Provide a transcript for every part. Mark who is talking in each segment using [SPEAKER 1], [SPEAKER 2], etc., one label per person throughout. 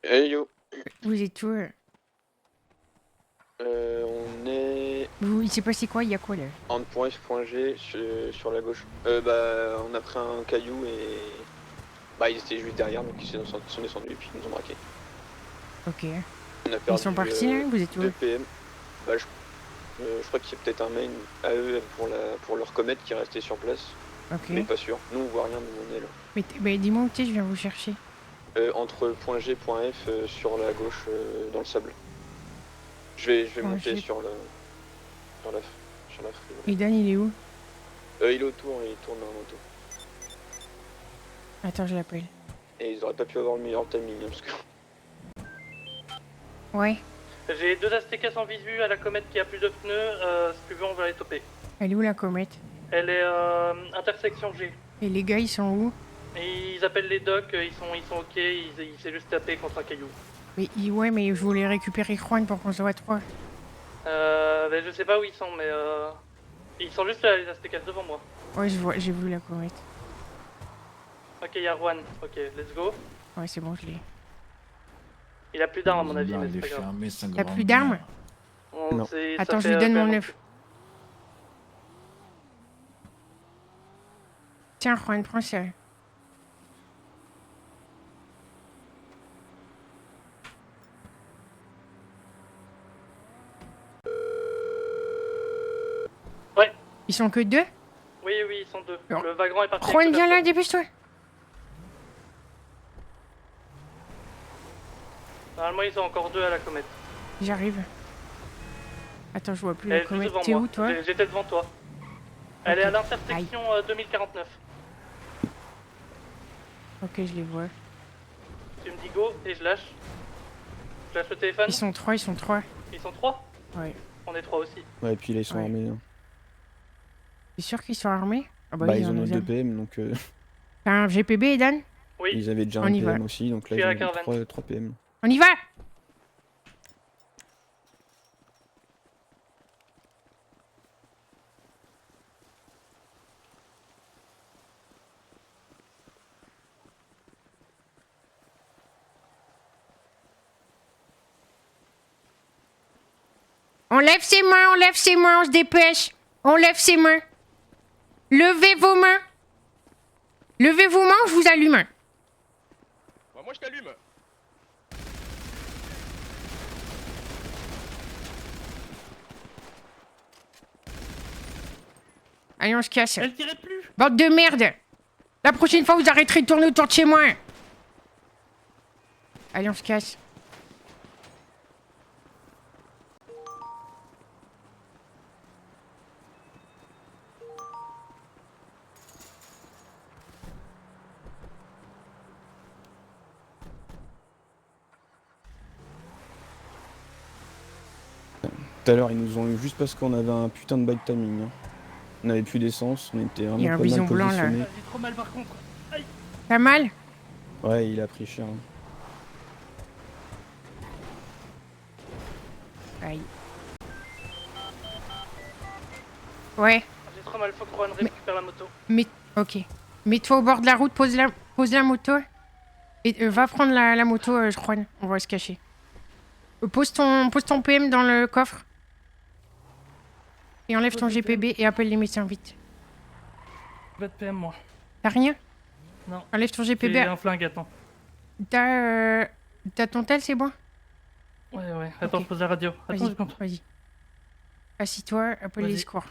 [SPEAKER 1] Hey yo,
[SPEAKER 2] Vous êtes où
[SPEAKER 1] on est
[SPEAKER 2] Il s'est passé quoi? Il y a quoi là?
[SPEAKER 1] en point F, point G sur la gauche. On a pris un caillou et ils étaient juste derrière, donc ils sont descendus et puis ils nous ont braqué.
[SPEAKER 2] Ok.
[SPEAKER 1] On a
[SPEAKER 2] Ils sont
[SPEAKER 1] perdu
[SPEAKER 2] partis là? Vous êtes où?
[SPEAKER 1] 2 PM. Je crois qu'il y a peut-être un main à eux pour leur comète qui est resté sur place,
[SPEAKER 2] Ok.
[SPEAKER 1] mais pas sûr. Nous on voit rien d'où on est là.
[SPEAKER 2] Mais dis-moi où t'es, je viens vous chercher.
[SPEAKER 1] Entre point G, point F sur la gauche dans le sable. Je vais
[SPEAKER 2] Point
[SPEAKER 1] monter
[SPEAKER 2] G.
[SPEAKER 1] sur la free.
[SPEAKER 2] Et Dan, il est où?
[SPEAKER 1] Il est autour et il tourne en moto.
[SPEAKER 2] Attends, je l'appelle.
[SPEAKER 1] Et ils auraient pas pu avoir le meilleur timing parce que.
[SPEAKER 2] Ouais.
[SPEAKER 3] J'ai 2 ASTK sans visu à la comète qui a plus de pneus, si tu veux on va les toper.
[SPEAKER 2] Elle est où la comète?
[SPEAKER 3] Elle est intersection G.
[SPEAKER 2] Et les gars, ils sont où?
[SPEAKER 3] Et ils appellent les docks, ils sont ok, il s'est juste tapé contre un caillou.
[SPEAKER 2] Ouais, mais je voulais récupérer Juan pour qu'on se voit trois.
[SPEAKER 3] Je sais pas où ils sont, mais ils sont juste là, les ASTK devant moi.
[SPEAKER 2] Ouais, j'ai vu la comète.
[SPEAKER 3] Ok, y'a Juan, ok, let's go.
[SPEAKER 2] Ouais, c'est bon, je l'ai.
[SPEAKER 3] Il a plus d'armes à mon avis, mais c'est pas grave.
[SPEAKER 2] T'as plus d'armes?
[SPEAKER 1] Non.
[SPEAKER 2] Attends, je lui donne mon œuf. Tiens, Juan, prends ça.
[SPEAKER 3] Ouais.
[SPEAKER 2] Ils sont que deux?
[SPEAKER 3] Oui, ils sont deux.
[SPEAKER 2] Alors,
[SPEAKER 3] Le vagrant est parti.
[SPEAKER 2] Juan, viens là, dépêche-toi.
[SPEAKER 3] Normalement, ils sont encore deux à la comète.
[SPEAKER 2] J'arrive. Attends, je vois plus
[SPEAKER 3] Elle
[SPEAKER 2] la
[SPEAKER 3] est
[SPEAKER 2] comète.
[SPEAKER 3] devant
[SPEAKER 2] T'es
[SPEAKER 3] moi.
[SPEAKER 2] où, toi?
[SPEAKER 3] J'étais devant toi. Elle
[SPEAKER 2] Ok.
[SPEAKER 3] est à l'intersection 2049.
[SPEAKER 2] Ok, je les vois.
[SPEAKER 3] Tu me dis go et je lâche. Je lâche le téléphone.
[SPEAKER 2] Ils sont trois.
[SPEAKER 3] Ils sont trois.
[SPEAKER 2] Ouais.
[SPEAKER 3] On est trois aussi.
[SPEAKER 1] Ouais, et puis là ils sont
[SPEAKER 2] Ouais.
[SPEAKER 1] armés. Hein.
[SPEAKER 2] T'es sûr qu'ils sont armés? Ah
[SPEAKER 1] Ils en ont
[SPEAKER 2] nous
[SPEAKER 1] 2
[SPEAKER 2] aiment.
[SPEAKER 1] PM donc.
[SPEAKER 2] T'as un GPB, Dan?
[SPEAKER 3] Oui.
[SPEAKER 1] Ils avaient déjà
[SPEAKER 2] On
[SPEAKER 1] un
[SPEAKER 2] y va.
[SPEAKER 1] PM aussi, donc là
[SPEAKER 3] Je suis à
[SPEAKER 1] ils
[SPEAKER 3] la
[SPEAKER 1] ont
[SPEAKER 3] caravane.
[SPEAKER 1] 3 PM.
[SPEAKER 2] On y va! On lève ses mains, on se dépêche. On lève ses mains. Levez vos mains. Levez vos mains, je vous allume.
[SPEAKER 4] Bah, moi je t'allume.
[SPEAKER 2] Allez, on se casse.
[SPEAKER 3] Elle tirait plus.
[SPEAKER 2] Bande de merde. La prochaine fois, vous arrêterez de tourner autour de chez moi. Allez, on se casse.
[SPEAKER 1] Tout à l'heure ils nous ont eu juste parce qu'on avait un putain de bad timing. Hein. On avait plus d'essence, on était vraiment
[SPEAKER 2] Il y a un
[SPEAKER 1] pas
[SPEAKER 2] bison
[SPEAKER 1] mal
[SPEAKER 2] blanc, là.
[SPEAKER 1] positionnés.
[SPEAKER 3] J'ai trop mal par contre. Aïe.
[SPEAKER 2] T'as mal?
[SPEAKER 1] Ouais, il a pris cher. Hein.
[SPEAKER 2] Aïe. Ouais.
[SPEAKER 3] J'ai trop mal, faut que Juan récupère la moto.
[SPEAKER 2] Mais... Ok. Mets-toi au bord de la route, pose la moto. Et va prendre la moto, je crois. On va se cacher. Pose ton PM dans le coffre. Et enlève ton GPB et appelle les médecins vite.
[SPEAKER 3] Pas de PM moi.
[SPEAKER 2] T'as rien?
[SPEAKER 3] Non.
[SPEAKER 2] Enlève ton
[SPEAKER 3] J'ai
[SPEAKER 2] GPB.
[SPEAKER 3] un flingue, attends.
[SPEAKER 2] T'as ton tel, c'est bon?
[SPEAKER 3] Ouais. Attends,
[SPEAKER 2] Ok.
[SPEAKER 3] je pose la radio. Attends une
[SPEAKER 2] Vas-y,
[SPEAKER 3] seconde.
[SPEAKER 2] vas-y. Assis-toi, appelle les
[SPEAKER 3] Vas-y.
[SPEAKER 2] secours.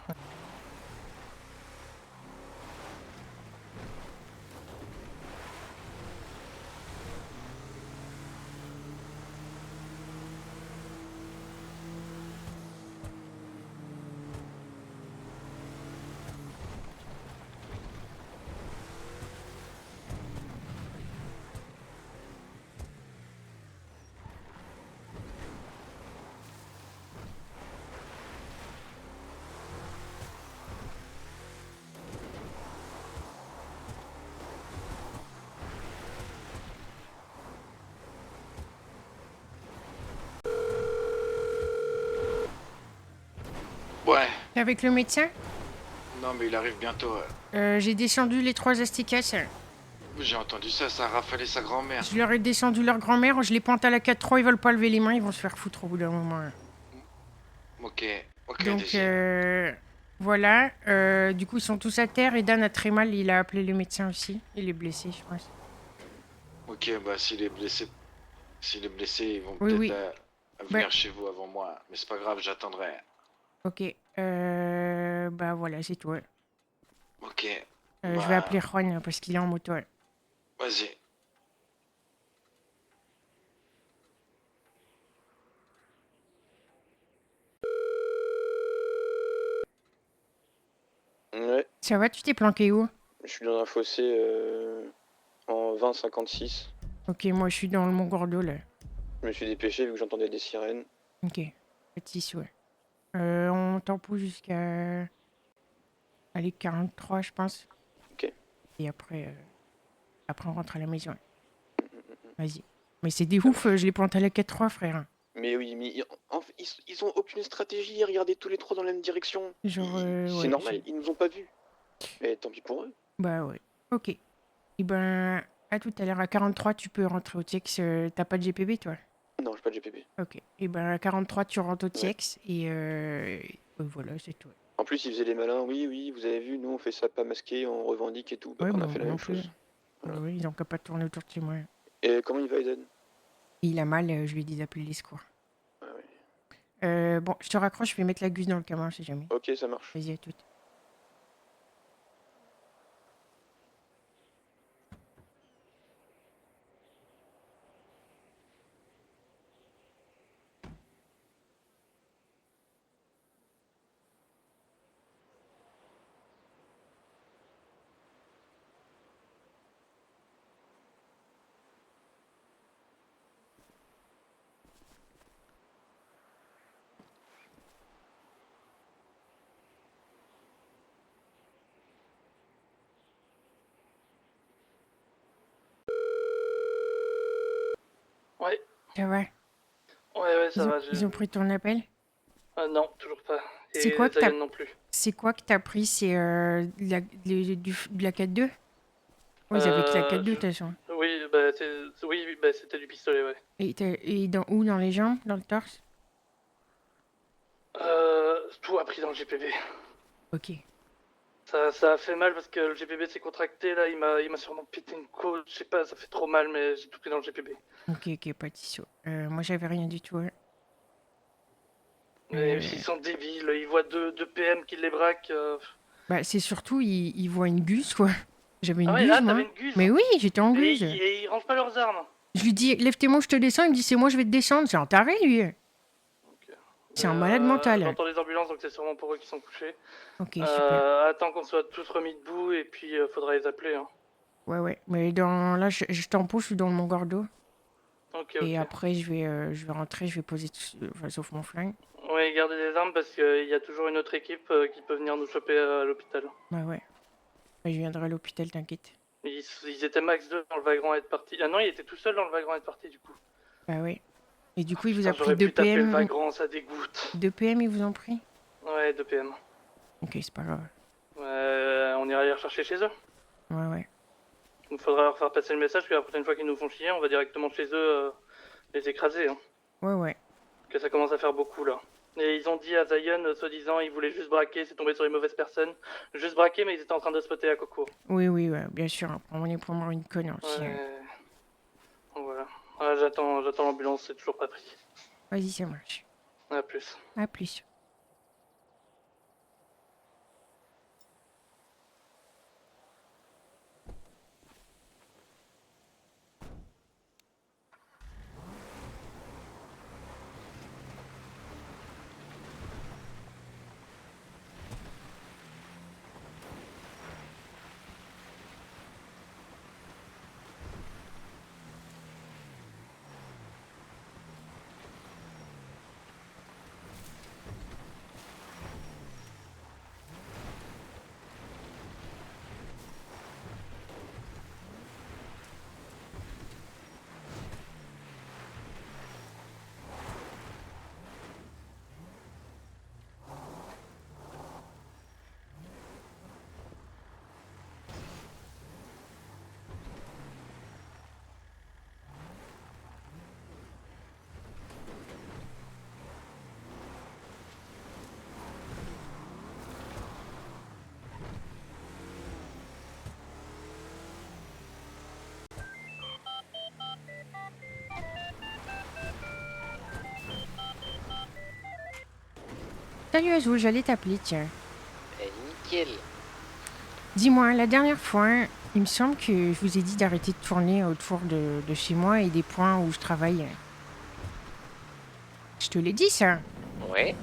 [SPEAKER 4] Ouais.
[SPEAKER 2] T'es avec le médecin?
[SPEAKER 4] Non mais il arrive bientôt.
[SPEAKER 2] J'ai descendu les 3 asticaces.
[SPEAKER 5] J'ai entendu ça, ça a rafalé sa grand-mère.
[SPEAKER 2] Je leur ai descendu leur grand-mère, je les pointe à la 4-3, ils veulent pas lever les mains, ils vont se faire foutre au bout d'un moment. Là.
[SPEAKER 5] Ok, ok,
[SPEAKER 2] Donc,
[SPEAKER 5] Daisy.
[SPEAKER 2] voilà. Du coup, ils sont tous à terre et Dan a très mal, il a appelé le médecin aussi. Il est blessé, je pense.
[SPEAKER 5] Ok, bah s'il est blessé, ils vont
[SPEAKER 2] Oui,
[SPEAKER 5] peut-être
[SPEAKER 2] oui.
[SPEAKER 5] venir
[SPEAKER 2] Bah,
[SPEAKER 5] chez vous avant moi. Mais c'est pas grave, j'attendrai.
[SPEAKER 2] ok. Bah voilà, c'est tout. Ouais.
[SPEAKER 5] Ok,
[SPEAKER 2] Je vais appeler
[SPEAKER 5] bah
[SPEAKER 2] Juan parce qu'il est en moto. Ouais.
[SPEAKER 5] vas-y.
[SPEAKER 1] Ouais,
[SPEAKER 2] Ça va, tu t'es planqué où?
[SPEAKER 1] je suis dans un fossé en 20-56.
[SPEAKER 2] Ok, moi je suis dans le Mont Gordo là.
[SPEAKER 1] Je me suis dépêché vu que j'entendais des sirènes.
[SPEAKER 2] Ok, petit ouais. On tempo jusqu'à. Allez, 43, je pense.
[SPEAKER 1] Ok.
[SPEAKER 2] Et après on rentre à la maison. Vas-y. Mais c'est des
[SPEAKER 1] Ça
[SPEAKER 2] ouf,
[SPEAKER 1] marche.
[SPEAKER 2] je les pointe à la 4-3, frère.
[SPEAKER 1] Mais oui, mais ils ont aucune stratégie, regardez tous les trois dans la même direction.
[SPEAKER 2] Genre,
[SPEAKER 1] C'est
[SPEAKER 2] ouais.
[SPEAKER 1] normal, ils nous ont pas vus. Mais tant pis pour eux.
[SPEAKER 2] Bah ouais. Ok. Et ben, à tout à l'heure, à 43, tu peux rentrer au TX. T'as pas de GPB, toi?
[SPEAKER 1] Non, j'ai pas de GPP.
[SPEAKER 2] Ok. Et ben, à 43, tu rentres au
[SPEAKER 1] Ouais.
[SPEAKER 2] TX et voilà, c'est tout.
[SPEAKER 1] En plus, ils faisaient les malins. Oui, oui, vous avez vu, nous on fait ça pas masqué, on revendique et tout. Bah,
[SPEAKER 2] Ouais,
[SPEAKER 1] on
[SPEAKER 2] bah,
[SPEAKER 1] a fait la
[SPEAKER 2] moi non
[SPEAKER 1] même
[SPEAKER 2] plus.
[SPEAKER 1] chose. Voilà.
[SPEAKER 2] Ouais, ils ont qu'à pas tourner autour de chez moi.
[SPEAKER 1] Et comment il va, Eden?
[SPEAKER 2] Il a mal, je lui ai dit d'appeler les secours.
[SPEAKER 1] Ah ouais.
[SPEAKER 2] Bon, je te raccroche, je vais mettre la gus dans le camion, je sais jamais.
[SPEAKER 1] Ok, ça marche.
[SPEAKER 2] Vas-y, à tout.
[SPEAKER 3] Ouais,
[SPEAKER 2] Ça va?
[SPEAKER 3] ouais, ça
[SPEAKER 2] Ils ont,
[SPEAKER 3] va.
[SPEAKER 2] ils ont pris ton appel?
[SPEAKER 3] Ah non, toujours pas.
[SPEAKER 2] C'est
[SPEAKER 3] Et
[SPEAKER 2] quoi que t'as,
[SPEAKER 3] Zion non plus.
[SPEAKER 2] c'est quoi que t'as pris? C'est de la 4-2? Oh, ils avaient que la
[SPEAKER 3] Euh,
[SPEAKER 2] 4-2, de
[SPEAKER 3] je-
[SPEAKER 2] toute façon.
[SPEAKER 3] oui, bah, c'était du pistolet, ouais.
[SPEAKER 2] Et dans où? Dans les jambes? Dans le torse?
[SPEAKER 3] Tout a pris dans le GPB.
[SPEAKER 2] Ok.
[SPEAKER 3] Ça a fait mal parce que le GPB s'est contracté, là, il m'a sûrement pété une côte, je sais pas, ça fait trop mal, mais j'ai tout pris dans le GPB.
[SPEAKER 2] Ok, pas de tissot. Moi, j'avais rien du tout. Hein.
[SPEAKER 3] Mais
[SPEAKER 2] Euh,
[SPEAKER 3] ils sont débiles, ils voient deux PM qui les braquent.
[SPEAKER 2] Bah, c'est surtout, ils voient une guse, quoi. J'avais
[SPEAKER 3] Ah
[SPEAKER 2] une
[SPEAKER 3] ouais,
[SPEAKER 2] guse,
[SPEAKER 3] là, t'avais
[SPEAKER 2] moi.
[SPEAKER 3] une guse.
[SPEAKER 2] Mais oui, j'étais en
[SPEAKER 3] Et,
[SPEAKER 2] guse.
[SPEAKER 3] ils rangent pas leurs armes.
[SPEAKER 2] Je lui dis, lève tes mains, je te descends. Il me dit, c'est moi, je vais te descendre. C'est un taré, lui.
[SPEAKER 3] Ok.
[SPEAKER 2] C'est un malade mental.
[SPEAKER 3] J'entends les ambulances, donc c'est sûrement pour eux qui sont couchés.
[SPEAKER 2] Ok, super.
[SPEAKER 3] Attends qu'on soit tous remis debout et puis faudra les appeler. Hein.
[SPEAKER 2] Ouais. Mais là, je tempo, je suis dans mon gordo.
[SPEAKER 3] Ok,
[SPEAKER 2] Et
[SPEAKER 3] ok.
[SPEAKER 2] après, je vais rentrer, je vais poser, enfin, sauf mon flingue.
[SPEAKER 3] Ouais, gardez des armes parce qu'il y a toujours une autre équipe qui peut venir nous choper à l'hôpital.
[SPEAKER 2] Bah ouais. Je viendrai à l'hôpital, t'inquiète.
[SPEAKER 3] Ils étaient max 2 dans le wagon à être parti. Ah non, il était tout seul dans le wagon à être parti du coup.
[SPEAKER 2] Bah ouais. Et du coup, il vous
[SPEAKER 3] Putain,
[SPEAKER 2] a pris
[SPEAKER 3] j'aurais
[SPEAKER 2] 2
[SPEAKER 3] pu taper le
[SPEAKER 2] PM.
[SPEAKER 3] wagon, ça dégoûte.
[SPEAKER 2] 2 PM, ils vous ont pris?
[SPEAKER 3] Ouais, 2 PM.
[SPEAKER 2] Ok, c'est pas grave.
[SPEAKER 3] On ira les rechercher chez eux.
[SPEAKER 2] Ouais.
[SPEAKER 3] Il faudra leur faire passer le message que la prochaine fois qu'ils nous font chier, on va directement chez eux les écraser. Hein.
[SPEAKER 2] Ouais.
[SPEAKER 3] Que ça commence à faire beaucoup là. Et ils ont dit à Zion, soi-disant, ils voulaient juste braquer, c'est tombé sur les mauvaises personnes. Juste braquer, mais ils étaient en train de spotter à Coco.
[SPEAKER 2] Oui, ouais, bien sûr. Après, on est pour moi une conne aussi. Hein.
[SPEAKER 3] Donc voilà. Ah, j'attends l'ambulance, c'est toujours pas pris.
[SPEAKER 2] Vas-y, ça marche.
[SPEAKER 3] À plus.
[SPEAKER 2] À plus. Salut Azul, j'allais t'appeler, tiens.
[SPEAKER 5] Nickel.
[SPEAKER 2] Dis-moi, la dernière fois, il me semble que je vous ai dit d'arrêter de tourner autour de chez moi et des points où je travaille. Je te l'ai dit, ça.
[SPEAKER 5] Ouais.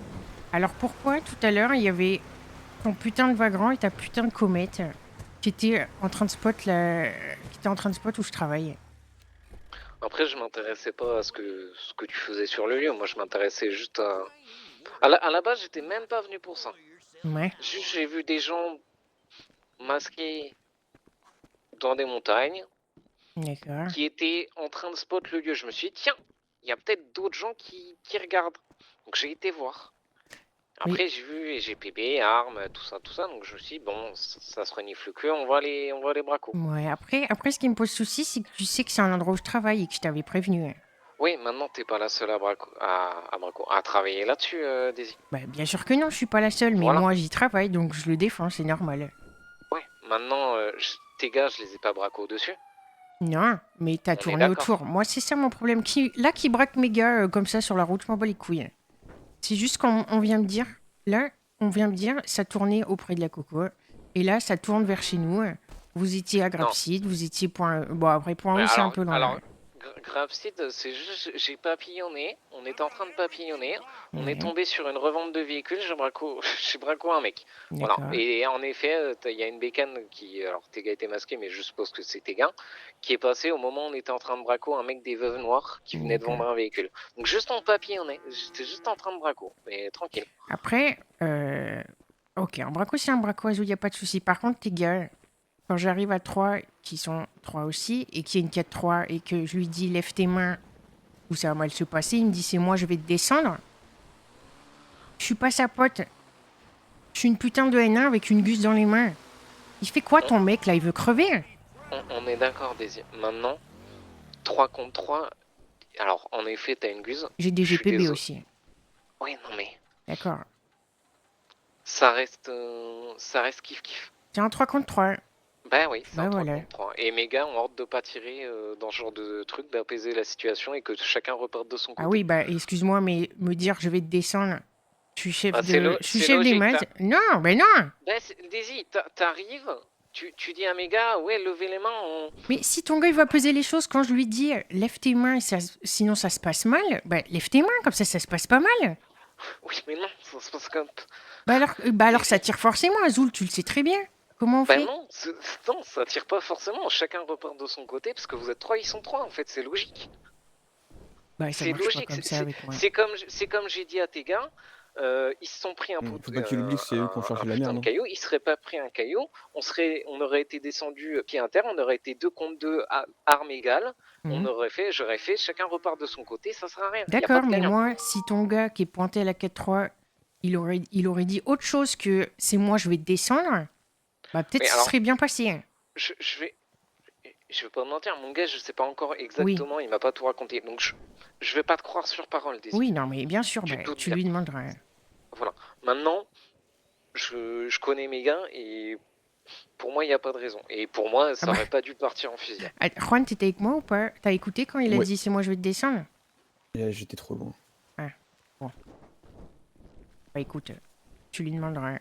[SPEAKER 2] Alors pourquoi, tout à l'heure, il y avait ton putain de vagrant et ta putain de comète qui était en train de spot où je travaille?
[SPEAKER 6] Après, je m'intéressais pas à ce que tu faisais sur le lieu. Moi, je m'intéressais juste à... À la base, j'étais même pas venu pour ça.
[SPEAKER 2] Ouais,
[SPEAKER 6] Juste, j'ai vu des gens masqués dans des montagnes
[SPEAKER 2] d'accord.
[SPEAKER 6] qui étaient en train de spot le lieu. Je me suis dit, tiens, il y a peut-être d'autres gens qui regardent. Donc, j'ai été voir. Après, j'ai vu GPB, armes, tout ça. Donc, je me suis dit, bon, ça se renifle que, on va aller braco.
[SPEAKER 2] Ouais, après, ce qui me pose souci, c'est que tu sais que c'est un endroit où je travaille et que je t'avais prévenu.
[SPEAKER 6] Oui, maintenant, t'es pas la seule à travailler là-dessus, Daisy.
[SPEAKER 2] Bah, bien sûr que non, je suis pas la seule, mais
[SPEAKER 6] Voilà.
[SPEAKER 2] moi j'y travaille, donc je le défends, c'est normal.
[SPEAKER 6] Ouais, maintenant, tes gars, je les ai pas braqués au-dessus.
[SPEAKER 2] Non, mais t'as
[SPEAKER 6] On est
[SPEAKER 2] tourné
[SPEAKER 6] d'accord.
[SPEAKER 2] autour. Moi, c'est ça mon problème. Qui braque mes gars comme ça sur la route, je m'en bats les couilles. C'est juste qu'on vient me dire, là, on vient me dire, ça tournait auprès de la coco. Et là, ça tourne vers chez nous. Vous étiez à Grapside, vous étiez point... Bon, après, point
[SPEAKER 6] Ouais,
[SPEAKER 2] U, c'est un peu loin.
[SPEAKER 6] alors Graveseed, c'est juste, j'ai papillonné, on était en train de papillonner, on est tombé sur une revente de véhicules, j'ai braco un mec. Voilà.
[SPEAKER 2] D'accord.
[SPEAKER 6] Et en effet, il y a une bécane qui, alors tes gars étaient masqués, mais je suppose que c'est tes gars, qui est passé au moment où on était en train de braco un mec des Veuves Noires qui venait de
[SPEAKER 2] D'accord.
[SPEAKER 6] vendre un véhicule. Donc juste en papillonné, j'étais juste en train de braco, mais tranquille.
[SPEAKER 2] Après, ok, un braco, c'est un braco, Azul, y a pas de souci. Par contre, tes gars, quand j'arrive à 3, qui sont 3 aussi, et qu'il y a une 4-3, et que je lui dis lève tes mains, ou ça va mal se passer, il me dit c'est moi, je vais te descendre. Je suis pas sa pote. Je suis une putain de N1 avec une gus dans les mains. Il fait quoi ton mec là? Il veut crever?
[SPEAKER 6] On est d'accord, Daisy. Maintenant, 3 contre 3, alors en effet, t'as une guse.
[SPEAKER 2] J'ai des
[SPEAKER 6] Je suis
[SPEAKER 2] GPB
[SPEAKER 6] désolé.
[SPEAKER 2] aussi.
[SPEAKER 6] Oui, non mais,
[SPEAKER 2] D'accord.
[SPEAKER 6] ça reste kiff-kiff.
[SPEAKER 2] C'est un 3 contre 3.
[SPEAKER 6] Bah oui, c'est
[SPEAKER 2] Bah
[SPEAKER 6] un 3
[SPEAKER 2] voilà.
[SPEAKER 6] contre 3. Et mes gars ont ordre de pas tirer dans ce genre de truc, d'apaiser la situation et que chacun reparte de son côté.
[SPEAKER 2] Ah oui, bah excuse-moi, mais me dire je vais te descendre. Je suis chef
[SPEAKER 6] Ah,
[SPEAKER 2] de. Je suis
[SPEAKER 6] c'est
[SPEAKER 2] chef des
[SPEAKER 6] logique,
[SPEAKER 2] maths. Non, ben non!
[SPEAKER 6] Bah, Daisy, t'arrives, tu dis à mes gars, ouais, levez les mains,
[SPEAKER 2] Mais si ton gars il va peser les choses quand je lui dis lève tes mains, sinon ça se passe mal, bah lève tes mains, comme ça se passe pas mal.
[SPEAKER 6] Oui, mais non, ça se passe comme...
[SPEAKER 2] Bah alors ça tire forcément, Azul, tu le sais très bien. Comment on
[SPEAKER 6] Bah
[SPEAKER 2] fait?
[SPEAKER 6] non, non, ça tire pas forcément, chacun repart de son côté, parce que vous êtes 3, ils sont 3, en fait, c'est logique.
[SPEAKER 2] Bah ça
[SPEAKER 6] C'est
[SPEAKER 2] marche pas
[SPEAKER 6] logique,
[SPEAKER 2] comme ça avec moi.
[SPEAKER 6] c'est comme j'ai dit à tes gars, ils se sont pris un pot
[SPEAKER 7] Faut pas que tu l'oublies que c'est eux qui ont cherché la merde.
[SPEAKER 6] de caillou, ils seraient pas pris un caillou, on aurait été descendu pied à terre, on aurait été 2 contre 2 armes égales,
[SPEAKER 2] Mhm.
[SPEAKER 6] j'aurais fait, chacun repart de son côté, ça sert à rien. Y a pas
[SPEAKER 2] D'accord,
[SPEAKER 6] de
[SPEAKER 2] mais
[SPEAKER 6] gagnant.
[SPEAKER 2] moi, si ton gars qui est pointé à la 4-3, il aurait dit autre chose que c'est moi, je vais te descendre, bah peut-être
[SPEAKER 6] Mais
[SPEAKER 2] ça
[SPEAKER 6] alors-
[SPEAKER 2] serait bien passé.
[SPEAKER 6] Je vais pas me mentir, mon gars, je sais pas encore exactement, il m'a pas tout raconté, donc je vais pas te croire sur parole, Daisy.
[SPEAKER 2] Oui, non, mais bien sûr,
[SPEAKER 6] Tu
[SPEAKER 2] bah,
[SPEAKER 6] te doutes
[SPEAKER 2] tu
[SPEAKER 6] bien.
[SPEAKER 2] lui demanderas.
[SPEAKER 6] Voilà. Maintenant, je connais mes gars et pour moi, il n'y a pas de raison. Et pour moi, ça
[SPEAKER 2] bah.
[SPEAKER 6] aurait pas dû partir en fusillade.
[SPEAKER 2] Ah, Juan, t'étais avec moi ou pas? T'as écouté quand il a
[SPEAKER 7] Ouais.
[SPEAKER 2] dit c'est moi, je vais te descendre?
[SPEAKER 7] Et j'étais trop loin.
[SPEAKER 2] Bah écoute, tu lui demanderas.
[SPEAKER 6] Ouais,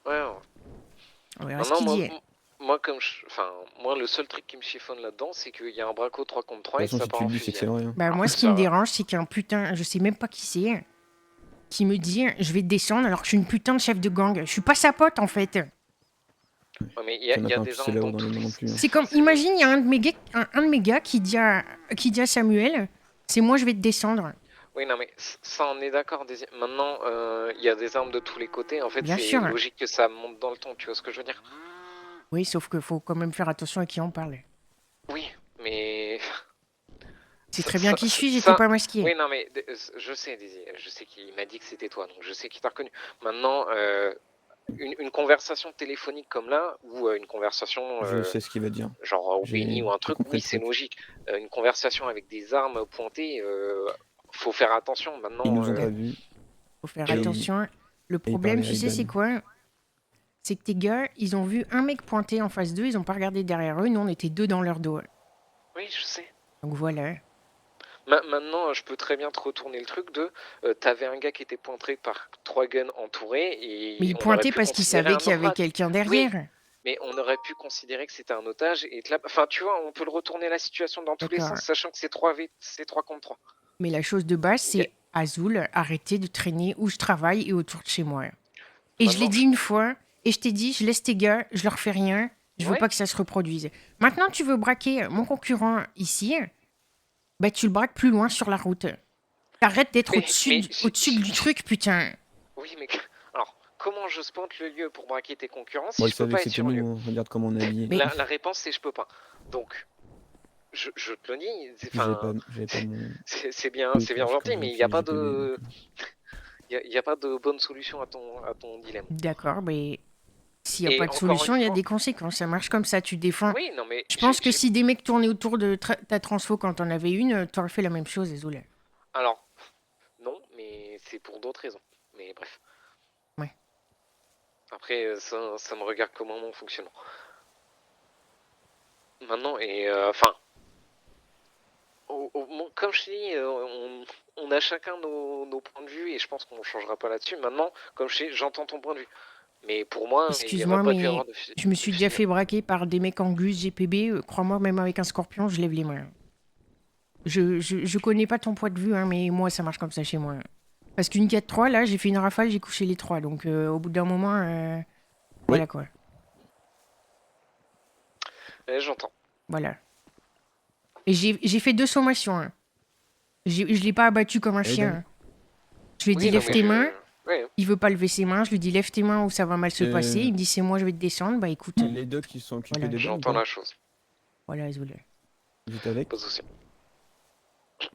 [SPEAKER 6] ouais.
[SPEAKER 2] On verra ce
[SPEAKER 6] Maintenant,
[SPEAKER 2] qu'il dit.
[SPEAKER 6] moi, le seul truc qui me chiffonne là-dedans, c'est qu'il y a un braco 3 contre 3
[SPEAKER 7] De
[SPEAKER 6] et
[SPEAKER 7] toute façon,
[SPEAKER 6] ça
[SPEAKER 7] si
[SPEAKER 6] part
[SPEAKER 7] tu
[SPEAKER 6] en
[SPEAKER 7] le dis, c'est que c'est
[SPEAKER 6] fusillade.
[SPEAKER 7] vrai. Hein.
[SPEAKER 2] Bah moi, ce qui
[SPEAKER 6] ça
[SPEAKER 2] me
[SPEAKER 6] va.
[SPEAKER 2] dérange, c'est qu'un putain, je sais même pas qui c'est, qui me dit je vais te descendre alors que je suis une putain de chef de gang. Je suis pas sa pote en fait.
[SPEAKER 6] Ouais, mais il y
[SPEAKER 7] T'en as
[SPEAKER 6] a
[SPEAKER 7] pas un
[SPEAKER 6] des
[SPEAKER 7] petit
[SPEAKER 6] armes
[SPEAKER 7] là-haut
[SPEAKER 6] dans
[SPEAKER 7] dans les
[SPEAKER 6] tous
[SPEAKER 7] mains
[SPEAKER 6] les...
[SPEAKER 7] non plus, hein.
[SPEAKER 2] C'est comme, imagine, il y a un de mes gars qui dit à Samuel, c'est moi, je vais te descendre.
[SPEAKER 6] Oui, non, mais ça, on est d'accord. Maintenant, il y a des armes de tous les côtés. En fait,
[SPEAKER 2] Bien
[SPEAKER 6] c'est
[SPEAKER 2] sûr.
[SPEAKER 6] logique que ça monte dans le temps. Tu vois ce que je veux dire?
[SPEAKER 2] Oui, sauf qu'il faut quand même faire attention à qui on parle.
[SPEAKER 6] Oui, mais...
[SPEAKER 2] C'est très bien
[SPEAKER 6] Ça-
[SPEAKER 2] qui je suis,
[SPEAKER 6] ça-
[SPEAKER 2] j'étais pas masqué.
[SPEAKER 6] Oui, non, mais je sais, Daisy, je sais qu'il m'a dit que c'était toi, donc je sais qu'il t'a reconnu. Maintenant, une conversation téléphonique comme là, ou une conversation
[SPEAKER 7] Je sais ce qu'il va dire.
[SPEAKER 6] genre au
[SPEAKER 7] J'ai
[SPEAKER 6] béni ou un truc,
[SPEAKER 7] compris
[SPEAKER 6] oui,
[SPEAKER 7] le
[SPEAKER 6] c'est
[SPEAKER 7] truc.
[SPEAKER 6] logique. Une conversation avec des armes pointées, faut faire attention. Maintenant,
[SPEAKER 7] Ils nous ont pas vus.
[SPEAKER 2] Faut faire
[SPEAKER 7] Et-
[SPEAKER 2] attention. Le problème,
[SPEAKER 7] parlait à
[SPEAKER 2] tu sais,
[SPEAKER 7] Iban.
[SPEAKER 2] c'est quoi? C'est que tes gars, ils ont vu un mec pointer en face d'eux, ils ont pas regardé derrière eux, nous on était deux dans leur dos.
[SPEAKER 6] oui, je sais.
[SPEAKER 2] Donc voilà.
[SPEAKER 6] Maintenant, je peux très bien te retourner le truc de... T'avais un gars qui était pointé par 3 guns entourés et...
[SPEAKER 2] Mais il
[SPEAKER 6] on aurait
[SPEAKER 2] pointait
[SPEAKER 6] pu
[SPEAKER 2] parce qu'il
[SPEAKER 6] considérer
[SPEAKER 2] savait
[SPEAKER 6] un
[SPEAKER 2] qu'il y avait
[SPEAKER 6] orage.
[SPEAKER 2] quelqu'un derrière.
[SPEAKER 6] Mais on aurait pu considérer que c'était un otage et te enfin, tu vois, on peut le retourner la situation dans tous les
[SPEAKER 2] D'accord.
[SPEAKER 6] sens, sachant que c'est 3 contre 3.
[SPEAKER 2] Mais la chose de base,
[SPEAKER 6] Ok.
[SPEAKER 2] c'est Azul, arrêtez de traîner où je travaille et autour de chez moi. Et je l'ai
[SPEAKER 6] Maintenant,
[SPEAKER 2] dit une fois, et je t'ai dit, je laisse tes gars, je leur fais rien, je veux
[SPEAKER 6] Ouais.
[SPEAKER 2] pas que ça se reproduise. Maintenant, tu veux braquer mon concurrent ici, bah tu le braques plus loin sur la route. T'arrêtes d'être
[SPEAKER 6] Mais-
[SPEAKER 2] au-dessus
[SPEAKER 6] mais
[SPEAKER 2] du truc, putain.
[SPEAKER 6] Oui, mais alors, comment je spante le lieu pour braquer tes concurrents si
[SPEAKER 7] Bon, il
[SPEAKER 6] je peux
[SPEAKER 7] savait
[SPEAKER 6] pas
[SPEAKER 7] que
[SPEAKER 6] être
[SPEAKER 7] c'était
[SPEAKER 6] sur lieu?
[SPEAKER 7] nous, hein. Regarde comment on est habillés.
[SPEAKER 2] Mais-
[SPEAKER 6] La réponse c'est je peux pas. Donc, je te le dis,
[SPEAKER 7] Puis J'avais
[SPEAKER 6] enfin,
[SPEAKER 7] pas mon.
[SPEAKER 6] c'est bien,
[SPEAKER 7] Oui,
[SPEAKER 6] c'est bien
[SPEAKER 7] je
[SPEAKER 6] gentil,
[SPEAKER 7] peux
[SPEAKER 6] mais il n'y a
[SPEAKER 7] vérifier
[SPEAKER 6] pas
[SPEAKER 7] les GPV,
[SPEAKER 6] de,
[SPEAKER 7] donc,
[SPEAKER 6] y a pas de bonne solution à ton dilemme.
[SPEAKER 2] D'accord, mais s'il n'y a
[SPEAKER 6] Et
[SPEAKER 2] pas de
[SPEAKER 6] encore
[SPEAKER 2] solution,
[SPEAKER 6] une
[SPEAKER 2] il y a
[SPEAKER 6] fois-
[SPEAKER 2] des conséquences. Ça marche comme ça, tu défends.
[SPEAKER 6] Oui, non mais
[SPEAKER 2] Je pense que
[SPEAKER 6] j'ai-
[SPEAKER 2] si des mecs tournaient autour de ta transfo quand t'en avais une, t'aurais fait la même chose, Azul.
[SPEAKER 6] alors, non, mais c'est pour d'autres raisons. Mais bref.
[SPEAKER 2] Ouais.
[SPEAKER 6] Après, ça me regarde comment mon fonctionnement. Maintenant, et enfin, comme je te dis, on a chacun nos points de vue et je pense qu'on ne changera pas là-dessus. Maintenant, comme je dis, j'entends ton point de vue. Mais pour moi, il n'y
[SPEAKER 2] Excuse-moi,
[SPEAKER 6] aurait pas pu
[SPEAKER 2] mais
[SPEAKER 6] avoir de
[SPEAKER 2] je me suis déjà fait braquer par des mecs en gus GPB. Crois-moi, même avec un scorpion, je lève les mains. Je connais pas ton point de vue, hein, mais moi, ça marche comme ça chez moi. Parce qu'une 4-3, là, j'ai fait une rafale, j'ai couché les 3. Donc, au bout d'un moment, voilà quoi.
[SPEAKER 6] J'entends.
[SPEAKER 2] Voilà. Et j'ai fait 2 sommations. Hein. Je l'ai pas abattu comme un
[SPEAKER 7] Eh
[SPEAKER 2] chien.
[SPEAKER 7] ben.
[SPEAKER 2] Hein. Je lui ai dit,
[SPEAKER 6] Oui, non,
[SPEAKER 2] lève
[SPEAKER 6] mais
[SPEAKER 2] tes mains.
[SPEAKER 6] Ouais.
[SPEAKER 2] Il veut pas lever ses mains. Je lui dis, lève tes mains ou ça va mal se passer. Il me dit, c'est moi, je vais te descendre. Bah écoute,
[SPEAKER 7] Les docs qui se sont occupés
[SPEAKER 2] Voilà.
[SPEAKER 7] des docs.
[SPEAKER 6] J'entends la chose.
[SPEAKER 2] voilà, Azul.
[SPEAKER 7] Vous êtes avec?
[SPEAKER 6] Pas de souci.
[SPEAKER 7] Parce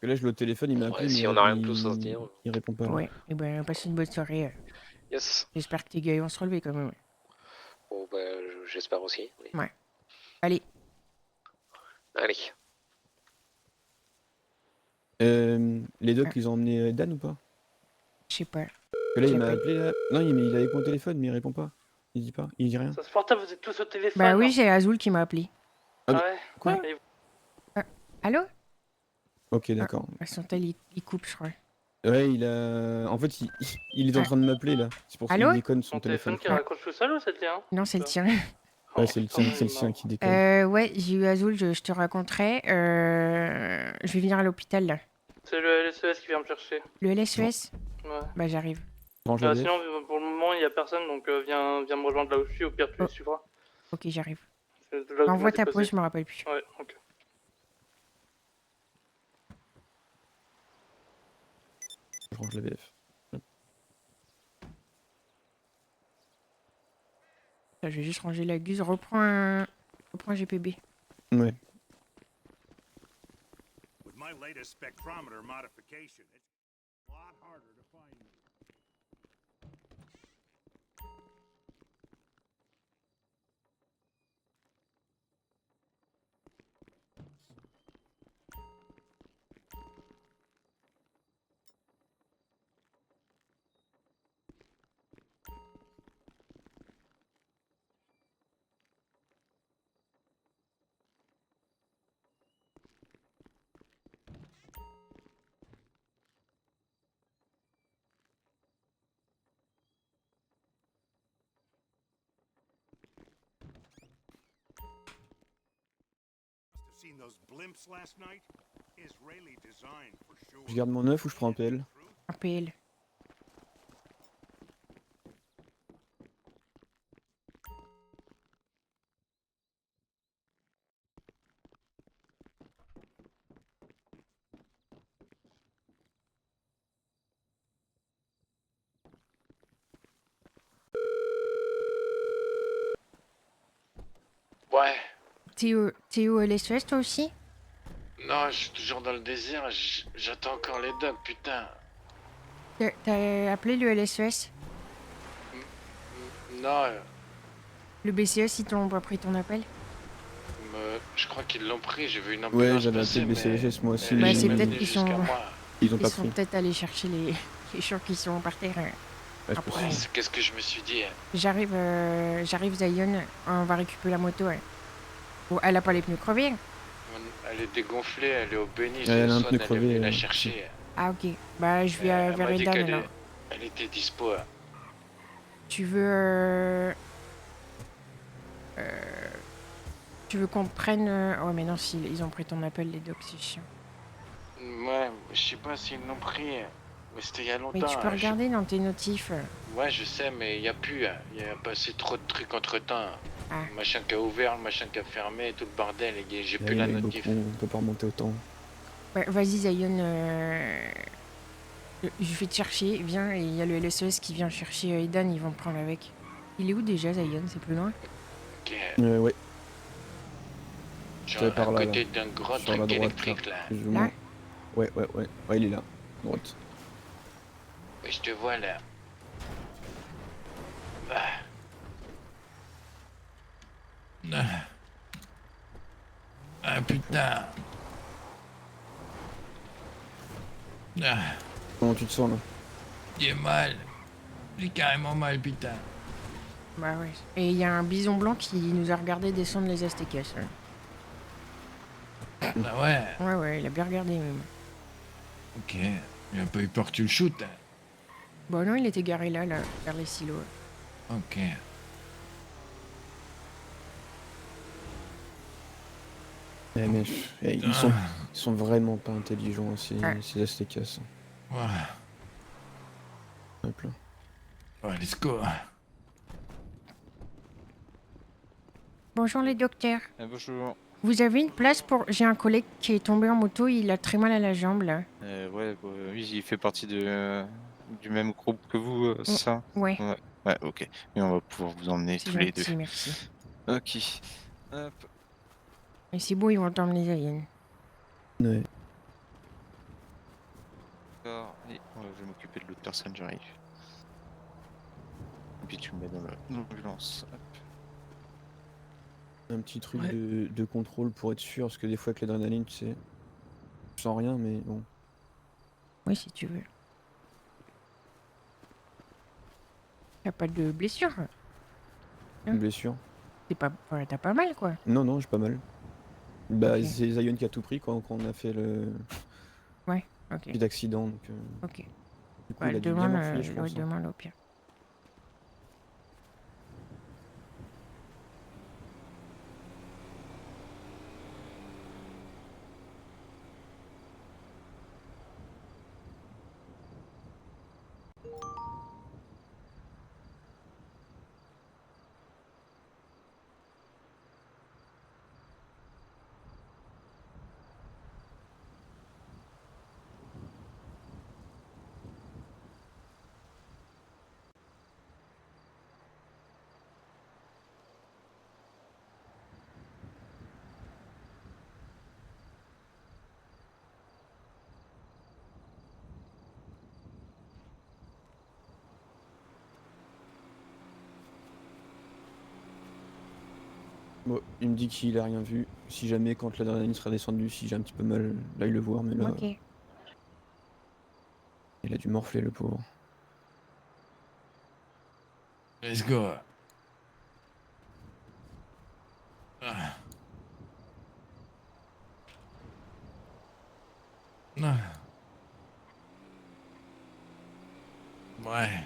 [SPEAKER 7] que là, je l'ai au téléphone, il m'a appelé.
[SPEAKER 6] Ouais, si
[SPEAKER 7] mais
[SPEAKER 6] on a rien de
[SPEAKER 7] il-
[SPEAKER 6] plus à se dire.
[SPEAKER 7] Il répond pas. là.
[SPEAKER 2] Ouais, et ben, passe une bonne soirée.
[SPEAKER 6] Yes.
[SPEAKER 2] J'espère que tes gars ils vont se relever quand même.
[SPEAKER 6] Bon, bah, j'espère aussi. Oui.
[SPEAKER 2] Allez,
[SPEAKER 6] Allez.
[SPEAKER 7] Les docs, ils ont emmené Dan ou pas?
[SPEAKER 2] je sais pas.
[SPEAKER 7] Parce que là, il m'a
[SPEAKER 2] J'appelle.
[SPEAKER 7] appelé là. Non, il est avec mon téléphone, mais il répond pas. Il dit pas. Il dit rien.
[SPEAKER 3] Ça se porte, vous êtes tous au téléphone.
[SPEAKER 2] Bah oui, j'ai Azul qui m'a appelé.
[SPEAKER 3] Ah ouais.
[SPEAKER 7] Quoi?
[SPEAKER 3] Et-
[SPEAKER 2] Allô?
[SPEAKER 7] Ok, d'accord.
[SPEAKER 2] Son tel, il coupe, je crois.
[SPEAKER 7] Ouais, il a. En fait, il est en
[SPEAKER 2] Ah.
[SPEAKER 7] train de m'appeler là. C'est pour ça
[SPEAKER 2] Allô
[SPEAKER 7] qu'il déconne son
[SPEAKER 3] Son téléphone
[SPEAKER 7] téléphone.
[SPEAKER 3] qui raccroche tout seul ou c'est le tien?
[SPEAKER 2] Non, c'est le tien.
[SPEAKER 7] Ouais, c'est le tien,
[SPEAKER 3] putain,
[SPEAKER 7] c'est le
[SPEAKER 3] il est
[SPEAKER 7] sien
[SPEAKER 3] mort.
[SPEAKER 7] qui déconne.
[SPEAKER 2] Ouais, j'ai eu Azul, je te raconterai. Je vais venir à l'hôpital là.
[SPEAKER 3] C'est le LSES qui vient me chercher.
[SPEAKER 2] Le LSES?
[SPEAKER 3] Ouais.
[SPEAKER 2] Bah j'arrive.
[SPEAKER 7] Range la VF.
[SPEAKER 3] Sinon, pour le moment, il n'y a personne, donc viens me rejoindre là où je suis, au pire, tu
[SPEAKER 2] Oh.
[SPEAKER 3] les suivras.
[SPEAKER 2] Ok, j'arrive.
[SPEAKER 3] C'est là où tu
[SPEAKER 2] Envoie
[SPEAKER 3] m'as
[SPEAKER 2] ta
[SPEAKER 3] déposé.
[SPEAKER 2] pause, je me rappelle plus.
[SPEAKER 3] Ouais, ok.
[SPEAKER 7] Je range la VF.
[SPEAKER 2] Je vais juste ranger la guse. Reprends un GPB.
[SPEAKER 7] Ouais.
[SPEAKER 8] With my latest spectrometer modification, it's a lot harder to find you. Must have seen those blimps last night. Israeli design for sure.
[SPEAKER 7] Je garde mon 9 ou je prends un PL?
[SPEAKER 2] Un PL.
[SPEAKER 5] Ouais.
[SPEAKER 2] T'es au LSES toi aussi?
[SPEAKER 5] Non, je suis toujours dans le désir. J'attends encore les docs, putain.
[SPEAKER 2] T'as appelé le LSES?
[SPEAKER 5] Non,
[SPEAKER 2] Le BCS, ils t'ont pas pris ton appel?
[SPEAKER 5] je crois qu'ils l'ont pris. J'ai vu une
[SPEAKER 7] Ouais,
[SPEAKER 5] ambulance
[SPEAKER 7] j'avais
[SPEAKER 5] passer,
[SPEAKER 7] appelé le BCHS moi aussi.
[SPEAKER 5] mais
[SPEAKER 2] Bah,
[SPEAKER 5] elle est
[SPEAKER 2] c'est
[SPEAKER 5] jamais
[SPEAKER 2] peut-être
[SPEAKER 5] venue
[SPEAKER 2] qu'ils sont-
[SPEAKER 5] jusqu'à moi.
[SPEAKER 7] Ils ont
[SPEAKER 2] Ils
[SPEAKER 7] pas
[SPEAKER 2] sont
[SPEAKER 7] pris.
[SPEAKER 2] peut-être allés chercher les gens qui sont par terre.
[SPEAKER 7] Ouais, c'est
[SPEAKER 2] Après.
[SPEAKER 7] possible.
[SPEAKER 5] C'est qu'est-ce que je me suis dit.
[SPEAKER 2] J'arrive Zion, on va récupérer la moto. Ouais. Bon, elle a pas les pneus crevés.
[SPEAKER 5] Elle est dégonflée, elle est au béni.
[SPEAKER 7] Elle a un
[SPEAKER 5] Swan,
[SPEAKER 7] peu
[SPEAKER 5] elle est
[SPEAKER 7] crevé,
[SPEAKER 5] venue la
[SPEAKER 7] si.
[SPEAKER 5] chercher.
[SPEAKER 2] Ah, ok. Bah, je vais
[SPEAKER 5] Elle
[SPEAKER 2] vers
[SPEAKER 5] m'a dit
[SPEAKER 2] Edan
[SPEAKER 5] qu'elle
[SPEAKER 2] alors.
[SPEAKER 5] elle était dispo.
[SPEAKER 2] Tu veux. Tu veux qu'on te prenne. Oh, mais non, si, ils ont pris ton appel, les docs, c'est chiant.
[SPEAKER 5] Ouais, je sais pas s'ils l'ont pris. Mais c'était il y a longtemps.
[SPEAKER 2] Mais tu peux
[SPEAKER 5] je-
[SPEAKER 2] regarder dans tes notifs.
[SPEAKER 5] Ouais, je sais, mais il y a plus. Il y a passé trop de trucs entre temps.
[SPEAKER 2] Ah.
[SPEAKER 5] Le machin qui a ouvert, le machin qui a fermé, tout le bordel. Et j'ai
[SPEAKER 7] Il y
[SPEAKER 5] plus
[SPEAKER 7] en
[SPEAKER 5] la
[SPEAKER 7] a eu
[SPEAKER 5] notif.
[SPEAKER 7] beaucoup, on peut pas remonter autant.
[SPEAKER 2] Ouais, vas-y, Zion. Je vais te chercher. Viens, et il y a le LSES qui vient chercher Edan, ils vont te prendre avec. Il est où déjà, Zion? C'est plus loin?
[SPEAKER 5] Ok.
[SPEAKER 7] Ouais,
[SPEAKER 5] Genre
[SPEAKER 7] c'est
[SPEAKER 5] à
[SPEAKER 7] par là,
[SPEAKER 5] côté d'un gros
[SPEAKER 7] sur la
[SPEAKER 5] truc
[SPEAKER 7] droite,
[SPEAKER 5] électrique là.
[SPEAKER 7] plus ou
[SPEAKER 2] Là?
[SPEAKER 7] moins. Ouais, il est là, droite.
[SPEAKER 5] Ouais, je te vois là. Ah,
[SPEAKER 9] Ah putain. Ah,
[SPEAKER 7] Comment tu te sens là?
[SPEAKER 9] j'ai mal. J'ai carrément mal, putain.
[SPEAKER 2] Bah ouais. Et il y a un bison blanc qui nous a regardé descendre les Aztecas.
[SPEAKER 9] Ah ouais.
[SPEAKER 2] Ouais, il a bien regardé même.
[SPEAKER 9] Ok. Il a pas eu peur que tu le shootes.
[SPEAKER 2] Bon, non, il était garé là, vers les silos.
[SPEAKER 9] Ok.
[SPEAKER 7] Mais ils sont vraiment pas intelligents, ces Aztecas.
[SPEAKER 9] Ouais.
[SPEAKER 7] Hop là.
[SPEAKER 9] Ouais, let's go.
[SPEAKER 2] Bonjour les docteurs.
[SPEAKER 10] Bonjour.
[SPEAKER 2] Vous avez une place pour... J'ai un collègue qui est tombé en moto, il a très mal à la jambe là.
[SPEAKER 10] Oui, il fait partie du même groupe que vous, c'est ça?
[SPEAKER 2] Ouais,
[SPEAKER 10] Ouais, ok. Mais on va pouvoir vous emmener
[SPEAKER 2] c'est
[SPEAKER 10] tous les deux.
[SPEAKER 2] gentil, merci.
[SPEAKER 10] Ok. Hop.
[SPEAKER 2] Et c'est beau, ils vont t'emmener Zion.
[SPEAKER 7] Ouais.
[SPEAKER 10] D'accord. Et je vais m'occuper de l'autre personne, j'arrive. Et puis tu me mets dans l'ambulance. Hop.
[SPEAKER 7] Un petit truc
[SPEAKER 2] Ouais.
[SPEAKER 7] de contrôle pour être sûr, parce que des fois avec l'adrénaline, tu sais, je sens rien, mais bon.
[SPEAKER 2] Oui, si tu veux. T'as pas de blessure?
[SPEAKER 7] Une blessure.
[SPEAKER 2] T'as pas mal quoi.
[SPEAKER 7] Non, j'ai pas mal. Bah,
[SPEAKER 2] Ok.
[SPEAKER 7] c'est Zion qui a tout pris quand on a fait le
[SPEAKER 2] Ok,
[SPEAKER 7] petit accident, donc
[SPEAKER 2] ok.
[SPEAKER 7] du coup,
[SPEAKER 2] Bah,
[SPEAKER 7] il a dû bien morfler, je pense. hein.
[SPEAKER 2] demande au pire.
[SPEAKER 7] Bon, il me dit qu'il a rien vu. Si jamais, quand l'adrénaline sera descendue, si j'ai un petit peu mal, là, il le voit, mais là,
[SPEAKER 2] Ok.
[SPEAKER 7] il a dû morfler, le pauvre.
[SPEAKER 9] Let's go. Ah. Ah. Ouais.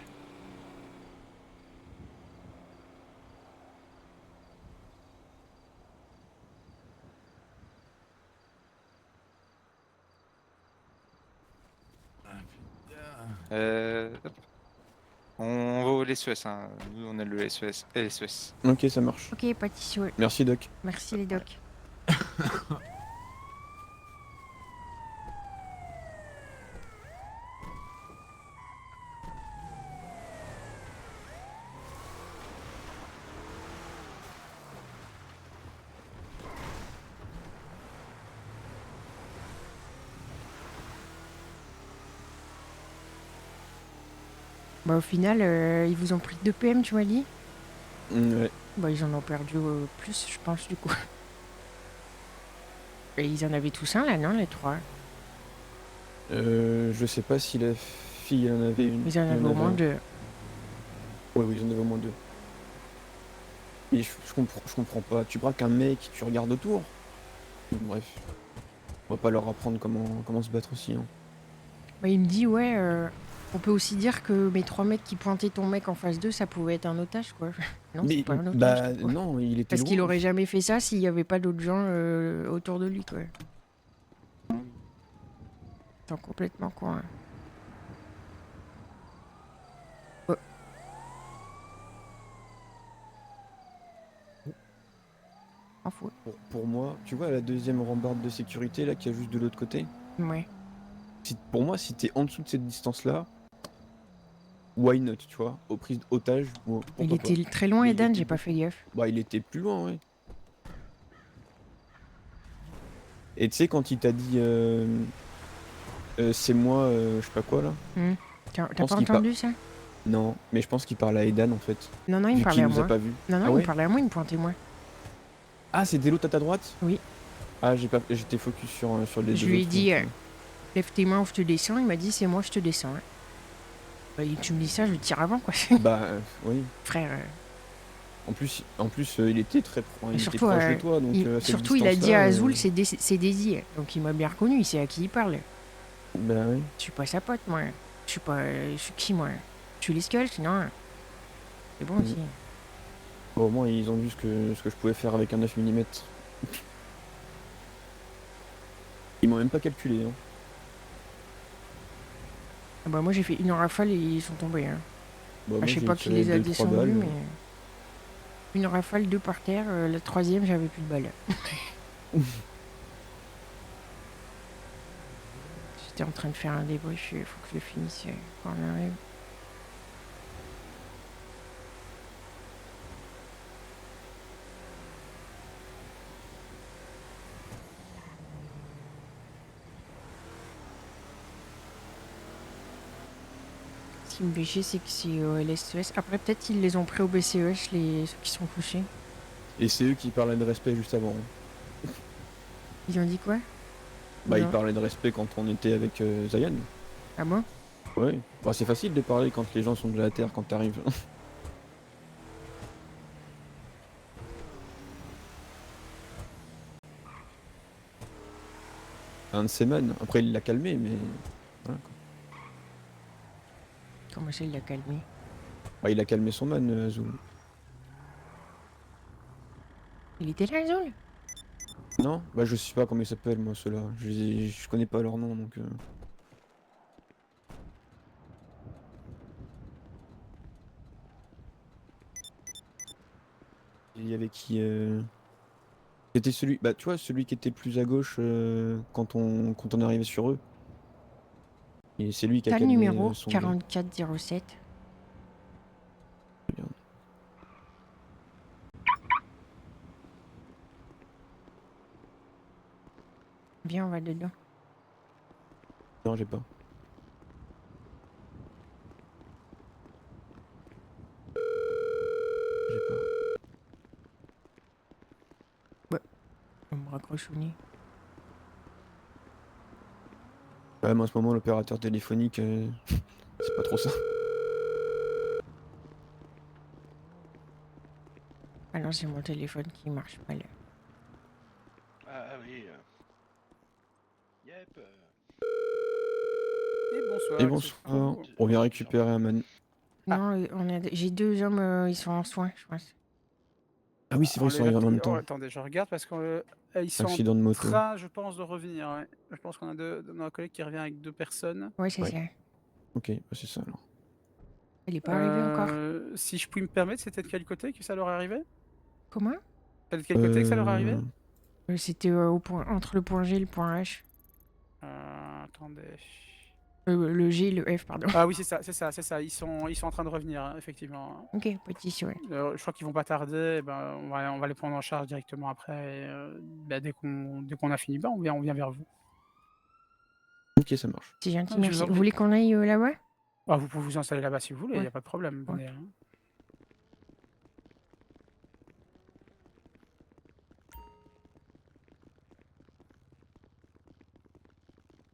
[SPEAKER 9] Ah putain.
[SPEAKER 10] Hop. On va au SES, hein. Nous, on a le SES. SES.
[SPEAKER 7] Ok, ça marche.
[SPEAKER 2] Ok, pas de soucis.
[SPEAKER 7] Merci, Doc.
[SPEAKER 2] Merci les docs. Bah au final, ils vous ont pris 2 PM, tu m'as dit?
[SPEAKER 7] Ouais.
[SPEAKER 2] Bah ils en ont perdu plus, je pense, du coup. Et ils en avaient tous un là, non, les 3?
[SPEAKER 7] Je sais pas si la fille en avait une.
[SPEAKER 2] Ils en
[SPEAKER 7] Il
[SPEAKER 2] avaient au moins
[SPEAKER 7] un.
[SPEAKER 2] 2.
[SPEAKER 7] Oui, ils en avaient au moins 2. Et je comprends pas. Tu braques un mec, tu regardes autour. Bref. On va pas leur apprendre comment se battre aussi. Hein.
[SPEAKER 2] Bah, il me dit, ouais, on peut aussi dire que mes 3 mecs qui pointaient ton mec en face d'eux, ça pouvait être un otage, quoi. Non, c'est
[SPEAKER 7] Mais
[SPEAKER 2] pas un otage,
[SPEAKER 7] bah
[SPEAKER 2] toi.
[SPEAKER 7] non, il était
[SPEAKER 2] Parce
[SPEAKER 7] loin.
[SPEAKER 2] qu'il aurait jamais fait ça s'il y avait pas d'autres gens autour de lui, quoi. Ils sont complètement con. Hein. Ouais. En fou.
[SPEAKER 7] Pour moi, tu vois la deuxième rambarde de sécurité là qui est juste de l'autre côté.
[SPEAKER 2] Ouais.
[SPEAKER 7] Pour moi, si t'es en dessous de cette distance-là, why not, tu vois, aux prises d'otages, bon,
[SPEAKER 2] Il
[SPEAKER 7] pourquoi
[SPEAKER 2] était
[SPEAKER 7] pas.
[SPEAKER 2] très loin,
[SPEAKER 7] Mais il
[SPEAKER 2] Eden,
[SPEAKER 7] était
[SPEAKER 2] j'ai pas fait gaffe.
[SPEAKER 7] Bah, il était plus loin, ouais. Et tu sais, quand il t'a dit c'est moi, je sais pas quoi là.
[SPEAKER 2] T'as
[SPEAKER 7] pense
[SPEAKER 2] pas
[SPEAKER 7] qu'il
[SPEAKER 2] entendu ça?
[SPEAKER 7] Non, mais je pense qu'il parlait à Edan en fait.
[SPEAKER 2] Non, non, il me
[SPEAKER 7] Vu
[SPEAKER 2] parlait
[SPEAKER 7] qu'il
[SPEAKER 2] à
[SPEAKER 7] nous a
[SPEAKER 2] moi.
[SPEAKER 7] pas vus.
[SPEAKER 2] Non, non,
[SPEAKER 7] Ah
[SPEAKER 2] il
[SPEAKER 7] ouais
[SPEAKER 2] me parlait à moi, il me pointait moi.
[SPEAKER 7] Ah, c'était l'autre à ta droite?
[SPEAKER 2] Oui.
[SPEAKER 7] Ah, j'étais focus sur les
[SPEAKER 2] Je
[SPEAKER 7] deux
[SPEAKER 2] lui ai
[SPEAKER 7] autres,
[SPEAKER 2] dit,
[SPEAKER 7] donc,
[SPEAKER 2] lève tes mains ou je te descends. Il m'a dit, c'est moi, je te descends. Hein. Bah, tu me dis ça, je le tire avant, quoi.
[SPEAKER 7] Bah, oui.
[SPEAKER 2] Frère.
[SPEAKER 7] En plus, il était très il était
[SPEAKER 2] Surtout,
[SPEAKER 7] proche de toi, donc à cette
[SPEAKER 2] surtout il a dit
[SPEAKER 7] distance-là,
[SPEAKER 2] à Azul, c'est Daisy. Donc il m'a bien reconnu, il sait à qui il parle.
[SPEAKER 7] Bah oui.
[SPEAKER 2] Je suis pas sa pote, moi. Je suis pas. Je suis qui, moi? Je suis les skulls, sinon. C'est bon aussi.
[SPEAKER 7] Bon, au moins, ils ont vu ce que je pouvais faire avec un 9 mm. Ils m'ont même pas calculé. Hein.
[SPEAKER 2] Ah bah, moi j'ai fait une rafale et ils sont tombés. Hein.
[SPEAKER 7] Bah,
[SPEAKER 2] Ah,
[SPEAKER 7] moi,
[SPEAKER 2] je sais
[SPEAKER 7] j'ai
[SPEAKER 2] pas qui
[SPEAKER 7] tiré
[SPEAKER 2] les a
[SPEAKER 7] 2-3
[SPEAKER 2] descendus,
[SPEAKER 7] balles.
[SPEAKER 2] mais. Une rafale, 2 par terre. La 3e, j'avais plus de balles. J'étais en train de faire un débrief, il faut que je le finisse quand on arrive. Ce qui me fait chier, c'est que c'est au LSES. Après, peut-être ils les ont pris au BCES, ceux qui sont couchés.
[SPEAKER 7] Et c'est eux qui parlaient de respect juste avant. Hein.
[SPEAKER 2] Ils ont dit quoi?
[SPEAKER 7] Bah, ils
[SPEAKER 2] Non.
[SPEAKER 7] parlaient de respect quand on était avec Zayan.
[SPEAKER 2] Ah bon?
[SPEAKER 7] Ouais. Bah, c'est facile de parler quand les gens sont déjà à terre quand t'arrives. Un de ses man. Après, il l'a calmé, mais. Voilà, quoi.
[SPEAKER 2] Comment ça, il l'a calmé?
[SPEAKER 7] Bah, il a calmé son man, Azul.
[SPEAKER 2] Il était là, Azul?
[SPEAKER 7] Non? Bah, je sais pas comment ils s'appellent, moi, ceux-là. Je connais pas leur nom, donc. Il y avait qui C'était celui. Bah, tu vois, celui qui était plus à gauche quand on est arrivé sur eux. Et c'est lui qui a
[SPEAKER 2] T'as le
[SPEAKER 7] calmé
[SPEAKER 2] numéro
[SPEAKER 7] son gars.
[SPEAKER 2] 4407.
[SPEAKER 7] Regarde.
[SPEAKER 2] Viens, on va dedans.
[SPEAKER 7] Non, j'ai pas. J'ai pas.
[SPEAKER 2] On me raccroche au nez.
[SPEAKER 7] Ouais, mais en ce moment, l'opérateur téléphonique, c'est pas trop ça.
[SPEAKER 2] Ah non, c'est mon téléphone qui marche pas là.
[SPEAKER 4] Ah oui. Yep.
[SPEAKER 11] Et bonsoir.
[SPEAKER 7] Et bonsoir, on vient récupérer un man.
[SPEAKER 2] Non, j'ai 2 hommes, ils sont en soins, je pense.
[SPEAKER 7] Ah oui, c'est vrai, ils sont arrivés en même temps.
[SPEAKER 11] Attendez, je regarde parce qu'ils sont
[SPEAKER 7] Accident de
[SPEAKER 11] en
[SPEAKER 7] moto.
[SPEAKER 11] train, je pense, de revenir. Ouais. Je pense qu'on a un collègue qui revient avec 2 personnes.
[SPEAKER 2] Ouais, c'est ça.
[SPEAKER 7] Ok, bah c'est ça alors.
[SPEAKER 2] Elle est pas arrivée encore.
[SPEAKER 11] Si je puis me permettre, c'était de quel côté que ça leur est arrivé?
[SPEAKER 2] Comment?
[SPEAKER 11] C'est de quel côté que ça leur est arrivé?
[SPEAKER 2] C'était entre le point G et le point H.
[SPEAKER 11] Attendez.
[SPEAKER 2] Le G et le F, pardon.
[SPEAKER 11] Ah oui, c'est ça. Ils sont en train de revenir, hein, effectivement.
[SPEAKER 2] Ok, petit, ouais.
[SPEAKER 11] Je crois qu'ils vont pas tarder. Ben, on va les prendre en charge directement après. Et, dès qu'on a fini, on vient vers vous.
[SPEAKER 7] Ok, ça marche.
[SPEAKER 2] C'est gentil,
[SPEAKER 11] Je vous
[SPEAKER 2] merci.
[SPEAKER 11] en
[SPEAKER 2] Vous
[SPEAKER 11] prie.
[SPEAKER 2] voulez qu'on aille là-bas?
[SPEAKER 11] Ah, vous pouvez vous installer là-bas si vous voulez, il
[SPEAKER 2] Ouais.
[SPEAKER 11] n'y a pas de problème.
[SPEAKER 2] Ouais.
[SPEAKER 11] Venez, hein.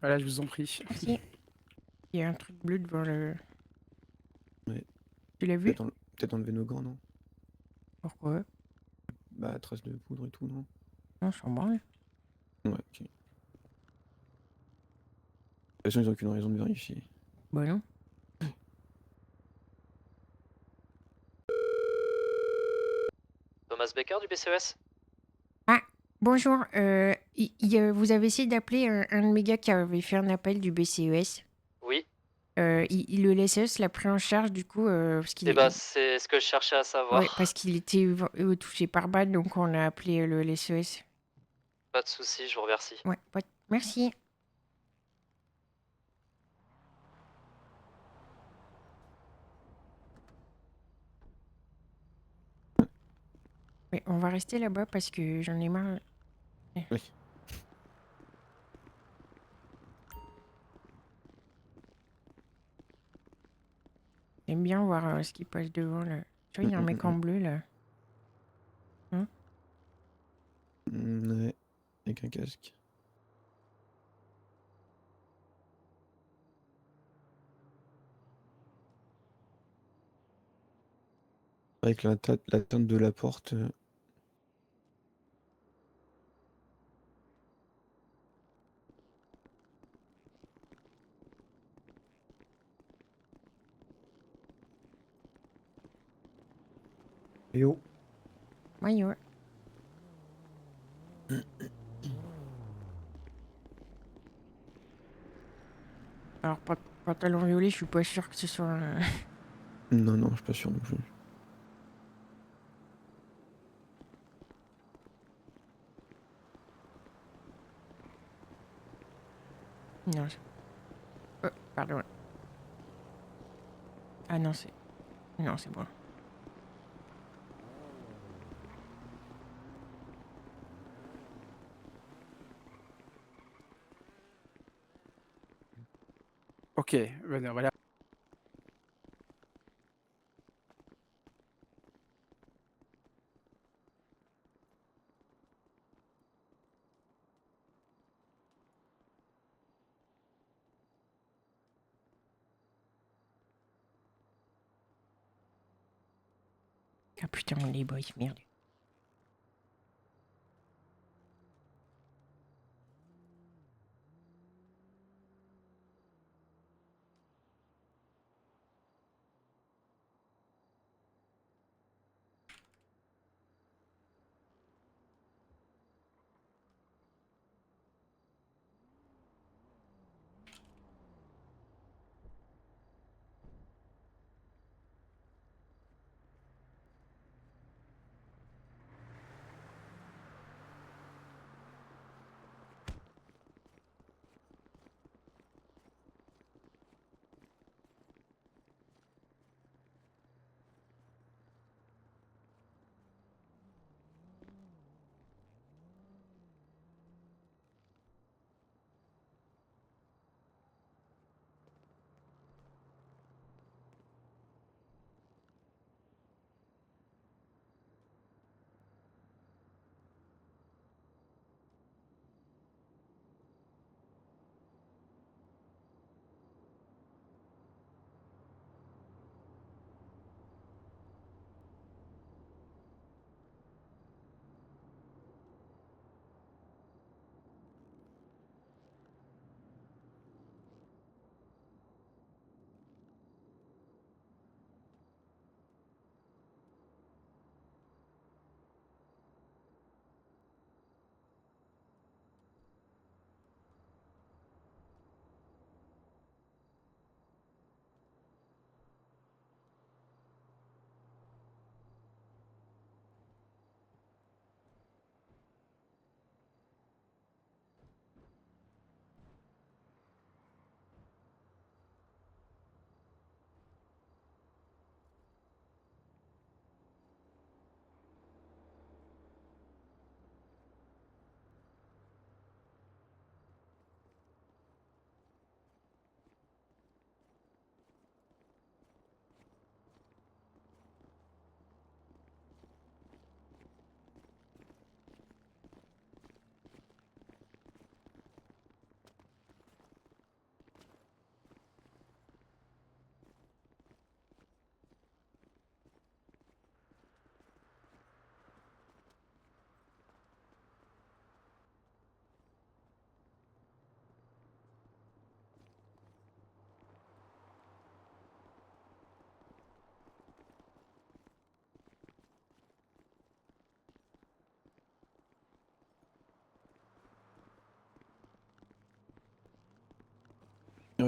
[SPEAKER 11] Voilà, je vous en prie.
[SPEAKER 2] Merci. Il y a un truc bleu devant le...
[SPEAKER 7] Ouais.
[SPEAKER 2] Tu l'as vu?
[SPEAKER 7] Peut-être enlever nos gants, non?
[SPEAKER 2] Pourquoi?
[SPEAKER 7] Bah, trace de poudre et tout, non?
[SPEAKER 2] Non, je s'en branle.
[SPEAKER 7] Ouais, ok. De toute façon, ils ont aucune raison de vérifier.
[SPEAKER 2] Bah non.
[SPEAKER 12] Thomas Baker du BCES?
[SPEAKER 2] Ah, bonjour. Vous avez essayé d'appeler un de mes gars qui avait fait un appel du BCES.
[SPEAKER 12] Oui.
[SPEAKER 2] Le LSS l'a pris en charge du coup parce qu'il
[SPEAKER 12] Eh ben, c'est ce que je cherchais à savoir.
[SPEAKER 2] ouais, parce qu'il était touché par balle, donc on a appelé le LSES.
[SPEAKER 12] Pas de soucis, je vous remercie.
[SPEAKER 2] Ouais, merci. Mais on va rester là-bas parce que j'en ai marre.
[SPEAKER 7] Oui.
[SPEAKER 2] J'aime bien voir ce qui passe devant là. Tu vois, il y a un mec en bleu là. Hein?
[SPEAKER 7] Ouais, avec un casque. Avec la teinte de la porte.
[SPEAKER 13] Et oh.
[SPEAKER 2] Ouais, ouais. Alors, pantalon violet, je suis pas sûr que ce soit.
[SPEAKER 7] Non, non, je suis pas sûr non plus.
[SPEAKER 2] Non. Pardon. Ah non, c'est. Non, c'est bon.
[SPEAKER 11] Ok, venez, voilà.
[SPEAKER 2] Ah putain, les boys, merde.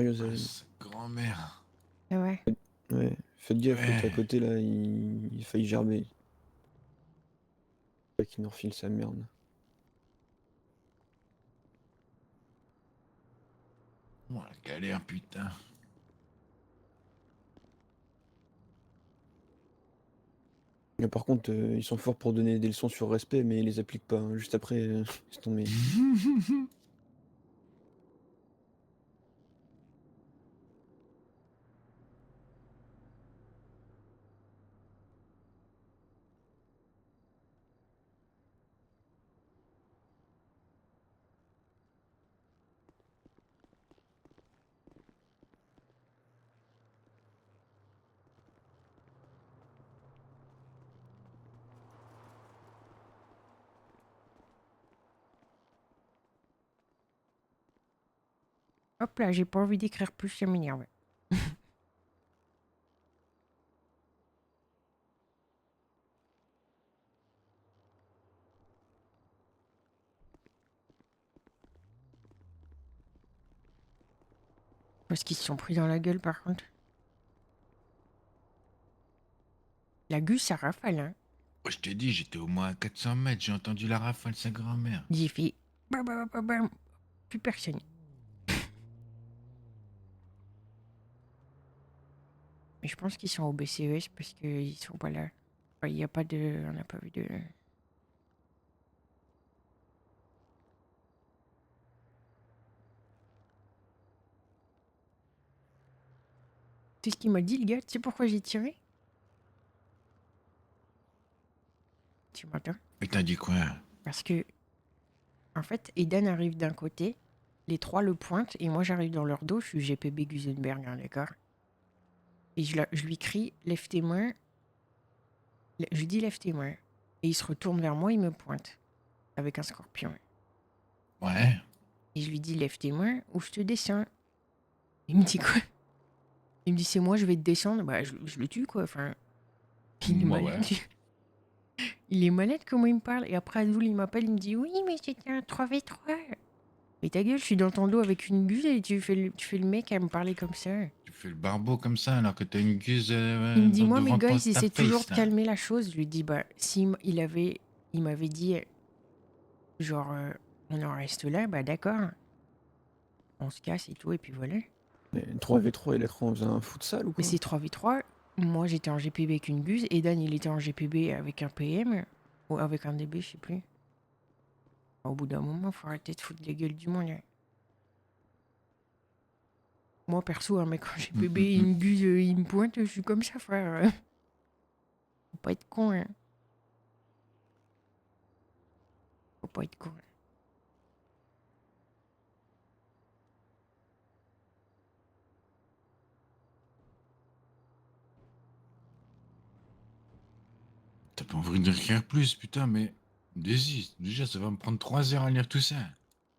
[SPEAKER 7] sérieux,
[SPEAKER 9] Ah, sa grand-mère.
[SPEAKER 2] Ah ouais.
[SPEAKER 7] Ouais, faites gaffe, l'autre à
[SPEAKER 9] Ouais.
[SPEAKER 7] côté là, il a failli gerber. Pas qu'il nous refile sa merde.
[SPEAKER 9] Oh, la galère, putain.
[SPEAKER 7] Mais par contre, ils sont forts pour donner des leçons sur respect, mais ils les appliquent pas, hein. Juste après, laisse tomber.
[SPEAKER 2] Hop là, j'ai pas envie d'écrire plus, ça m'énerve. Parce qu'ils se sont pris dans la gueule, par contre. La Gus, ça rafale, hein.
[SPEAKER 9] Oh, je t'ai dit, j'étais au moins à 400 mètres, j'ai entendu la rafale de sa grand-mère.
[SPEAKER 2] J'ai fait... Bam, bam, bam, bam. Plus personne. Mais je pense qu'ils sont au BCES parce qu'ils sont pas là. Enfin, il n'y a pas de... On n'a pas vu de... C'est ce qu'il m'a dit, le gars. Tu sais pourquoi j'ai tiré? Tu m'entends?
[SPEAKER 9] Mais t'as dit quoi?
[SPEAKER 2] Parce que, en fait, Eden arrive d'un côté, les trois le pointent, et moi j'arrive dans leur dos, je suis GPB Gusenberg, hein, d'accord? Et je lui crie, lève tes mains. Je lui dis, lève tes mains. Et il se retourne vers moi, il me pointe. Avec un scorpion.
[SPEAKER 9] Ouais.
[SPEAKER 2] Et je lui dis, lève tes mains ou je te descends. Il me dit quoi? Il me dit, c'est moi, je vais te descendre. Bah, je le tue, quoi. Enfin, il est
[SPEAKER 9] Moi,
[SPEAKER 2] malade.
[SPEAKER 9] ouais.
[SPEAKER 2] Il est malade, comment il me parle. Et après, Azul, il m'appelle, il me dit, oui, mais c'était un 3v3. Mais ta gueule, je suis dans ton dos avec une guse et tu fais le mec à me parler comme ça.
[SPEAKER 9] Tu fais le barbeau comme ça alors que t'as une guse
[SPEAKER 2] Il me dit, moi, mes
[SPEAKER 9] devant
[SPEAKER 2] gars,
[SPEAKER 9] ta
[SPEAKER 2] ils essaient toujours de
[SPEAKER 9] face, là.
[SPEAKER 2] calmer la chose. Je lui dis, bah, si il m'avait dit, genre, on en reste là, bah d'accord. On se casse et tout, et puis voilà.
[SPEAKER 7] Mais 3v3, il a cru en faisant un futsal ou
[SPEAKER 2] Mais
[SPEAKER 7] quoi?
[SPEAKER 2] c'est 3v3. Moi, j'étais en GPB avec une guse. Et Dan, il était en GPB avec un PM. Ou avec un DB, je sais plus. Au bout d'un moment, faut arrêter de foutre les gueules du monde, hein. Moi, perso, un mec en GPB, une guse, il me pointe, je suis comme ça, frère. Faut pas être con, hein. Faut pas être con.
[SPEAKER 9] T'as pas envie de d'écrire plus, putain, mais... Désiste. Déjà, ça va me prendre 3 heures à lire tout ça.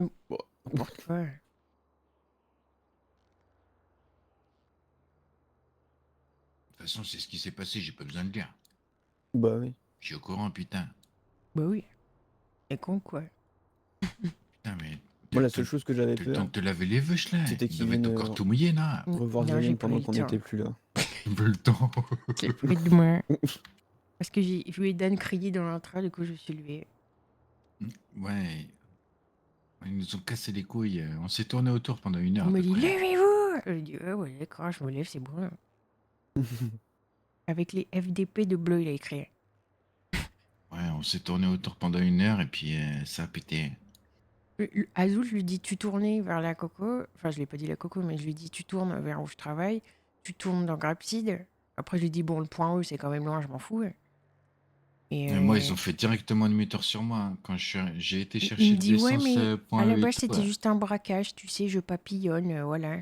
[SPEAKER 2] N'importe quoi.
[SPEAKER 9] De toute façon, c'est ce qui s'est passé, j'ai pas besoin de lire.
[SPEAKER 7] Bah oui.
[SPEAKER 9] Je suis au courant, putain.
[SPEAKER 2] Bah oui. Et con, quoi.
[SPEAKER 9] Putain, mais...
[SPEAKER 7] Moi, la seule chose que j'avais
[SPEAKER 9] T'as le temps
[SPEAKER 7] peur,
[SPEAKER 9] de te laver les veuches, là.
[SPEAKER 7] c'était
[SPEAKER 9] Il
[SPEAKER 7] qu'il
[SPEAKER 9] devait être
[SPEAKER 7] vienne
[SPEAKER 9] encore tout mouillé, là.
[SPEAKER 7] revoir
[SPEAKER 2] Non, j'ai
[SPEAKER 7] Zéline
[SPEAKER 2] pas
[SPEAKER 7] pendant
[SPEAKER 2] eu le
[SPEAKER 7] qu'on
[SPEAKER 2] temps.
[SPEAKER 7] n'était plus là.
[SPEAKER 9] Un peu le temps.
[SPEAKER 2] C'est plus de moi. Parce que j'ai vu Dan crier dans l'entrée, du coup, je me suis levée.
[SPEAKER 9] Ouais. Ils nous ont cassé les couilles. On s'est tourné autour pendant 1 heure.
[SPEAKER 2] Il
[SPEAKER 9] à
[SPEAKER 2] me
[SPEAKER 9] peu
[SPEAKER 2] dit,
[SPEAKER 9] près.
[SPEAKER 2] levez-vous! Je lui dis, ouais, d'accord, je me lève, c'est bon. Avec les FDP de bleu, il a écrit.
[SPEAKER 9] Ouais, on s'est tourné autour pendant 1 heure et puis ça a pété.
[SPEAKER 2] Azul, je lui dis, tu tournais vers la coco. Enfin, je lui ai pas dit la coco, mais je lui dis, tu tournes vers où je travaille. Tu tournes dans Grapseed. Après, je lui dis, bon, le point E, c'est quand même loin, je m'en fous. Et
[SPEAKER 9] Moi, ils ont fait directement demi-tour sur moi, hein, quand j'ai été
[SPEAKER 2] il
[SPEAKER 9] chercher
[SPEAKER 2] me
[SPEAKER 9] de
[SPEAKER 2] dit, ouais,
[SPEAKER 9] l'essence
[SPEAKER 2] mais
[SPEAKER 9] point
[SPEAKER 2] à la
[SPEAKER 9] E et
[SPEAKER 2] base,
[SPEAKER 9] tout,
[SPEAKER 2] c'était juste un braquage, tu sais, je papillonne, voilà.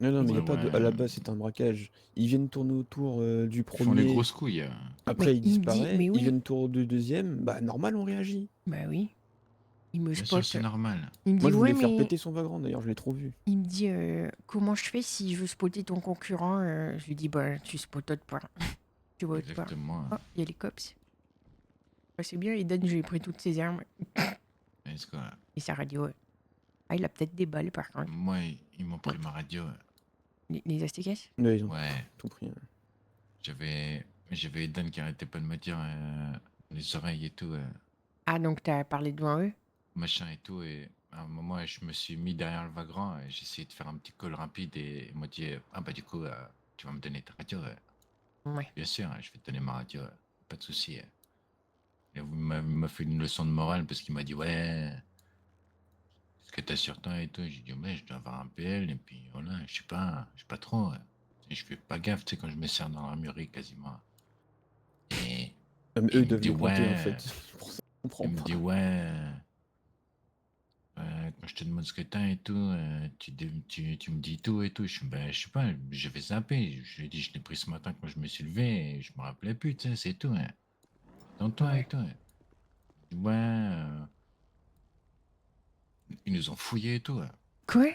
[SPEAKER 7] Non, non, mais il
[SPEAKER 9] Ouais,
[SPEAKER 7] a pas de...
[SPEAKER 9] ouais.
[SPEAKER 7] À la base, c'est un braquage. Ils viennent tourner autour du
[SPEAKER 9] Ils font les
[SPEAKER 7] premier.
[SPEAKER 9] grosses couilles.
[SPEAKER 7] Après,
[SPEAKER 2] Mais
[SPEAKER 7] il
[SPEAKER 2] il me dit,
[SPEAKER 7] disparaît.
[SPEAKER 2] mais oui.
[SPEAKER 7] Ils viennent tour du deuxième. Bah, normal, on réagit.
[SPEAKER 2] Bah oui. Il me
[SPEAKER 9] Bien sûr,
[SPEAKER 2] spot.
[SPEAKER 9] c'est normal.
[SPEAKER 2] Il me
[SPEAKER 7] Moi,
[SPEAKER 2] dit,
[SPEAKER 7] je
[SPEAKER 2] ouais,
[SPEAKER 7] voulais faire
[SPEAKER 2] mais...
[SPEAKER 7] péter son vagrant, d'ailleurs, je l'ai trop vu.
[SPEAKER 2] Il me dit, comment je fais si je veux spotter ton concurrent? Je lui dis, bah, tu spototes pas. Tu vois pas.
[SPEAKER 9] Exactement.
[SPEAKER 2] Oh, il y a les cops. Bah, c'est bien, Eden, je lui ai pris toutes ses armes.
[SPEAKER 9] Est-ce que...
[SPEAKER 2] Et sa radio. Ah, il a peut-être des balles, par contre.
[SPEAKER 9] Moi, ils m'ont pris ma radio.
[SPEAKER 2] Les Aztécas?
[SPEAKER 7] Ouais, ils ont
[SPEAKER 9] Ouais.
[SPEAKER 7] tout pris.
[SPEAKER 9] J'avais Eden qui arrêtait pas de me dire les oreilles et tout,
[SPEAKER 2] Ah, donc t'as parlé devant eux?
[SPEAKER 9] machin et tout. Et à un moment, je me suis mis derrière le vagrant et j'ai essayé de faire un petit call rapide et il m'a dit ah bah du coup, tu vas me donner ta radio.
[SPEAKER 2] Ouais.
[SPEAKER 9] Bien sûr, je vais te donner ma radio, pas de souci. Et il m'a fait une leçon de morale parce qu'il m'a dit ouais, est-ce que t'as sur toi et tout. J'ai dit ouais, je dois avoir un PL et puis voilà, je sais pas trop. Et je fais pas gaffe, tu sais, quand je me sers dans l'armurerie quasiment. Et
[SPEAKER 7] Même
[SPEAKER 9] il
[SPEAKER 7] eux
[SPEAKER 9] me
[SPEAKER 7] doivent
[SPEAKER 9] dit
[SPEAKER 7] les compter en
[SPEAKER 9] ouais,
[SPEAKER 7] fait. Pour ça, je comprends
[SPEAKER 9] il me
[SPEAKER 7] pas.
[SPEAKER 9] dit ouais. Quand je te demande ce que t'as et tout, tu me dis tout et tout. Je suis, ben, je sais pas, j'avais zappé. Je lui ai dit, je l'ai pris ce matin quand je me suis levé et je me rappelais plus, tu sais, c'est tout. Hein. Dans toi et
[SPEAKER 2] Ouais.
[SPEAKER 9] tout. Hein. Ouais, ils nous ont fouillé et tout. Hein.
[SPEAKER 2] Quoi?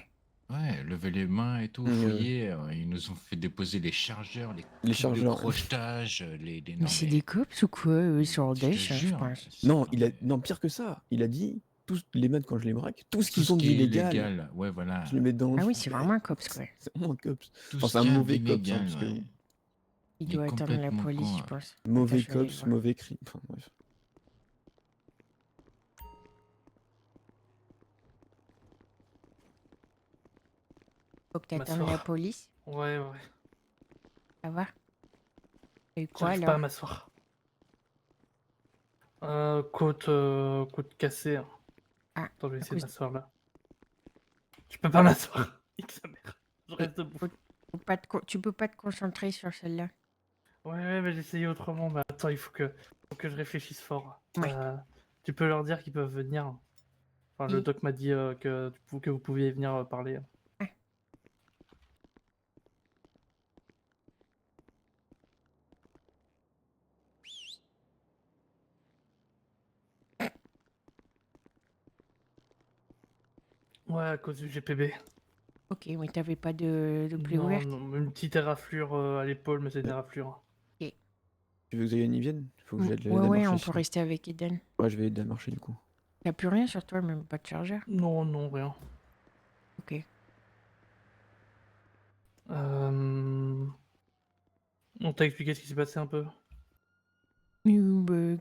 [SPEAKER 9] Ouais, lever les mains et tout, fouiller. Ils nous ont fait déposer les chargeurs, les
[SPEAKER 7] Les
[SPEAKER 9] trucs de
[SPEAKER 7] chargeurs.
[SPEAKER 9] crochetage,
[SPEAKER 2] Mais
[SPEAKER 9] non
[SPEAKER 2] c'est
[SPEAKER 9] mais,
[SPEAKER 2] des cops ou quoi? Eux, ils sont en
[SPEAKER 9] je te
[SPEAKER 2] dèche, hein, je
[SPEAKER 9] jure.
[SPEAKER 2] pense.
[SPEAKER 7] Non, non, pire que ça. Il a dit, tous les mecs quand je les braque, tout ce
[SPEAKER 9] Tout
[SPEAKER 7] qu'ils
[SPEAKER 9] ce
[SPEAKER 7] ont
[SPEAKER 9] qui est
[SPEAKER 7] d'illégal,
[SPEAKER 9] illégal, ouais, voilà.
[SPEAKER 7] je les mets dans le
[SPEAKER 2] Ah oui, c'est
[SPEAKER 7] bec.
[SPEAKER 2] vraiment un cops, quoi.
[SPEAKER 7] C'est vraiment un cops.
[SPEAKER 9] Tout
[SPEAKER 7] Enfin,
[SPEAKER 9] ce
[SPEAKER 7] c'est un
[SPEAKER 9] qu'il y a
[SPEAKER 7] mauvais cops, hein,
[SPEAKER 9] d'illégal,
[SPEAKER 7] parce que
[SPEAKER 9] ouais.
[SPEAKER 2] Il
[SPEAKER 9] Il est
[SPEAKER 2] doit attendre la
[SPEAKER 9] complètement
[SPEAKER 2] police,
[SPEAKER 9] con.
[SPEAKER 2] je pense.
[SPEAKER 7] mauvais
[SPEAKER 2] Attends, je vais aller le
[SPEAKER 7] cops,
[SPEAKER 2] voir.
[SPEAKER 7] mauvais crime. Enfin, bref.
[SPEAKER 2] Faut que t'attendes
[SPEAKER 3] M'asseoir.
[SPEAKER 2] la police.
[SPEAKER 3] Ouais, ouais.
[SPEAKER 2] Ça va? Et quoi
[SPEAKER 3] J'arrive pas à
[SPEAKER 2] alors?
[SPEAKER 3] m'asseoir. Côte cassée. Hein.
[SPEAKER 2] Ah,
[SPEAKER 3] Attends, je vais
[SPEAKER 2] à
[SPEAKER 3] essayer de
[SPEAKER 2] cause-
[SPEAKER 3] m'asseoir là. Je peux pas m'asseoir. Nique sa mère. Je reste debout.
[SPEAKER 2] Tu peux pas te concentrer sur celle-là.
[SPEAKER 3] Ouais, mais j'ai essayé autrement. Mais attends, faut que je réfléchisse fort.
[SPEAKER 2] Ouais.
[SPEAKER 3] Tu peux leur dire qu'ils peuvent venir. Enfin, le
[SPEAKER 2] Et-
[SPEAKER 3] doc m'a dit que vous pouviez venir parler. Ouais, à cause du GPB.
[SPEAKER 2] Ok, mais t'avais pas de plaie
[SPEAKER 3] Non,
[SPEAKER 2] ouverte?
[SPEAKER 3] non, une petite éraflure à l'épaule, mais c'est une éraflure.
[SPEAKER 2] Ok.
[SPEAKER 7] Tu veux que Zayan y vienne? Faut que j'aide
[SPEAKER 2] Ouais,
[SPEAKER 7] la
[SPEAKER 2] ouais,
[SPEAKER 7] marcher.
[SPEAKER 2] on peut
[SPEAKER 7] sinon.
[SPEAKER 2] rester avec Eden.
[SPEAKER 7] Ouais, je vais aider à marcher du coup.
[SPEAKER 2] T'as plus rien sur toi, même pas de chargeur?
[SPEAKER 3] Non, non, rien.
[SPEAKER 2] Ok.
[SPEAKER 3] On t'a expliqué ce qui s'est passé un peu?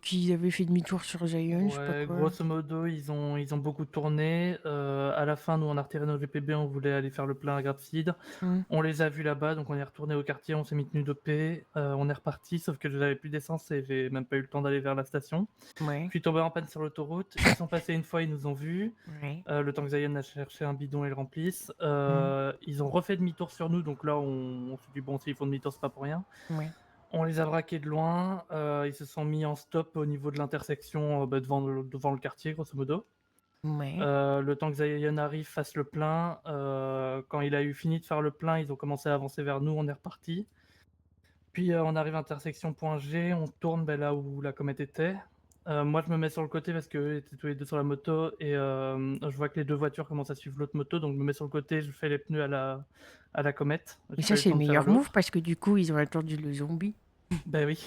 [SPEAKER 2] Qu'ils avaient fait demi-tour sur Zion, je sais pas
[SPEAKER 3] Ouais,
[SPEAKER 2] quoi.
[SPEAKER 3] grosso modo, ils ont beaucoup tourné. À la fin, nous, on a retiré nos GPB, on voulait aller faire le plein à Graphseed.
[SPEAKER 2] Hmm.
[SPEAKER 3] On les a vus là-bas, donc on est retourné au quartier, on s'est mis tenue d'OP, on est reparti, sauf que je n'avais plus d'essence et j'ai même pas eu le temps d'aller vers la station.
[SPEAKER 2] Ouais.
[SPEAKER 3] Je suis tombé en panne sur l'autoroute, ils sont passés une fois, ils nous ont vus.
[SPEAKER 2] Ouais.
[SPEAKER 3] Le temps que Zion a cherché un bidon et le remplisse.
[SPEAKER 2] Hmm.
[SPEAKER 3] Ils ont refait demi-tour sur nous, donc là, on s'est dit, bon, s'ils font demi-tour, c'est pas pour rien.
[SPEAKER 2] Ouais.
[SPEAKER 3] On les a braqués de loin, ils se sont mis en stop au niveau de l'intersection devant le quartier, grosso modo.
[SPEAKER 2] Ouais.
[SPEAKER 3] Le temps que Zion arrive, fasse le plein, quand il a eu fini de faire le plein, ils ont commencé à avancer vers nous, on est reparti. Puis on arrive à intersection point G, on tourne là où la comète était. Moi je me mets sur le côté parce qu'eux étaient tous les deux sur la moto et je vois que les deux voitures commencent à suivre l'autre moto, donc je me mets sur le côté, je fais les pneus à la comète.
[SPEAKER 2] Mais
[SPEAKER 3] J'ai
[SPEAKER 2] ça,
[SPEAKER 3] pas eu
[SPEAKER 2] c'est le
[SPEAKER 3] temps de faire
[SPEAKER 2] meilleur
[SPEAKER 3] l'autre.
[SPEAKER 2] move parce que du coup, ils ont attendu le zombie.
[SPEAKER 3] Ben oui.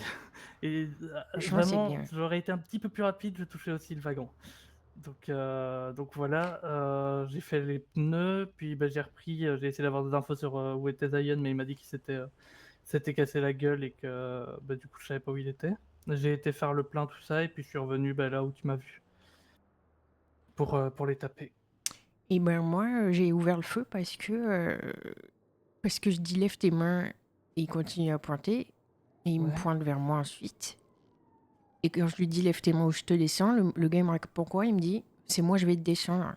[SPEAKER 3] Et
[SPEAKER 2] Franchement, c'est
[SPEAKER 3] vraiment,
[SPEAKER 2] bien.
[SPEAKER 3] j'aurais été un petit peu plus rapide, je touchais aussi le wagon. Donc voilà, j'ai fait les pneus, puis j'ai repris, j'ai essayé d'avoir des infos sur où était Zion, mais il m'a dit qu'il s'était cassé la gueule et que du coup je savais pas où il était. J'ai été faire le plein, tout ça, et puis je suis revenu là où tu m'as vu. Pour les taper.
[SPEAKER 2] Et ben moi, j'ai ouvert le feu parce que je dis lève tes mains et il continue à pointer et il me
[SPEAKER 3] Ouais.
[SPEAKER 2] pointe vers moi ensuite. Et quand je lui dis lève tes mains ou je te descends, le gars il me répond pourquoi? Il me dit c'est moi je vais te descendre.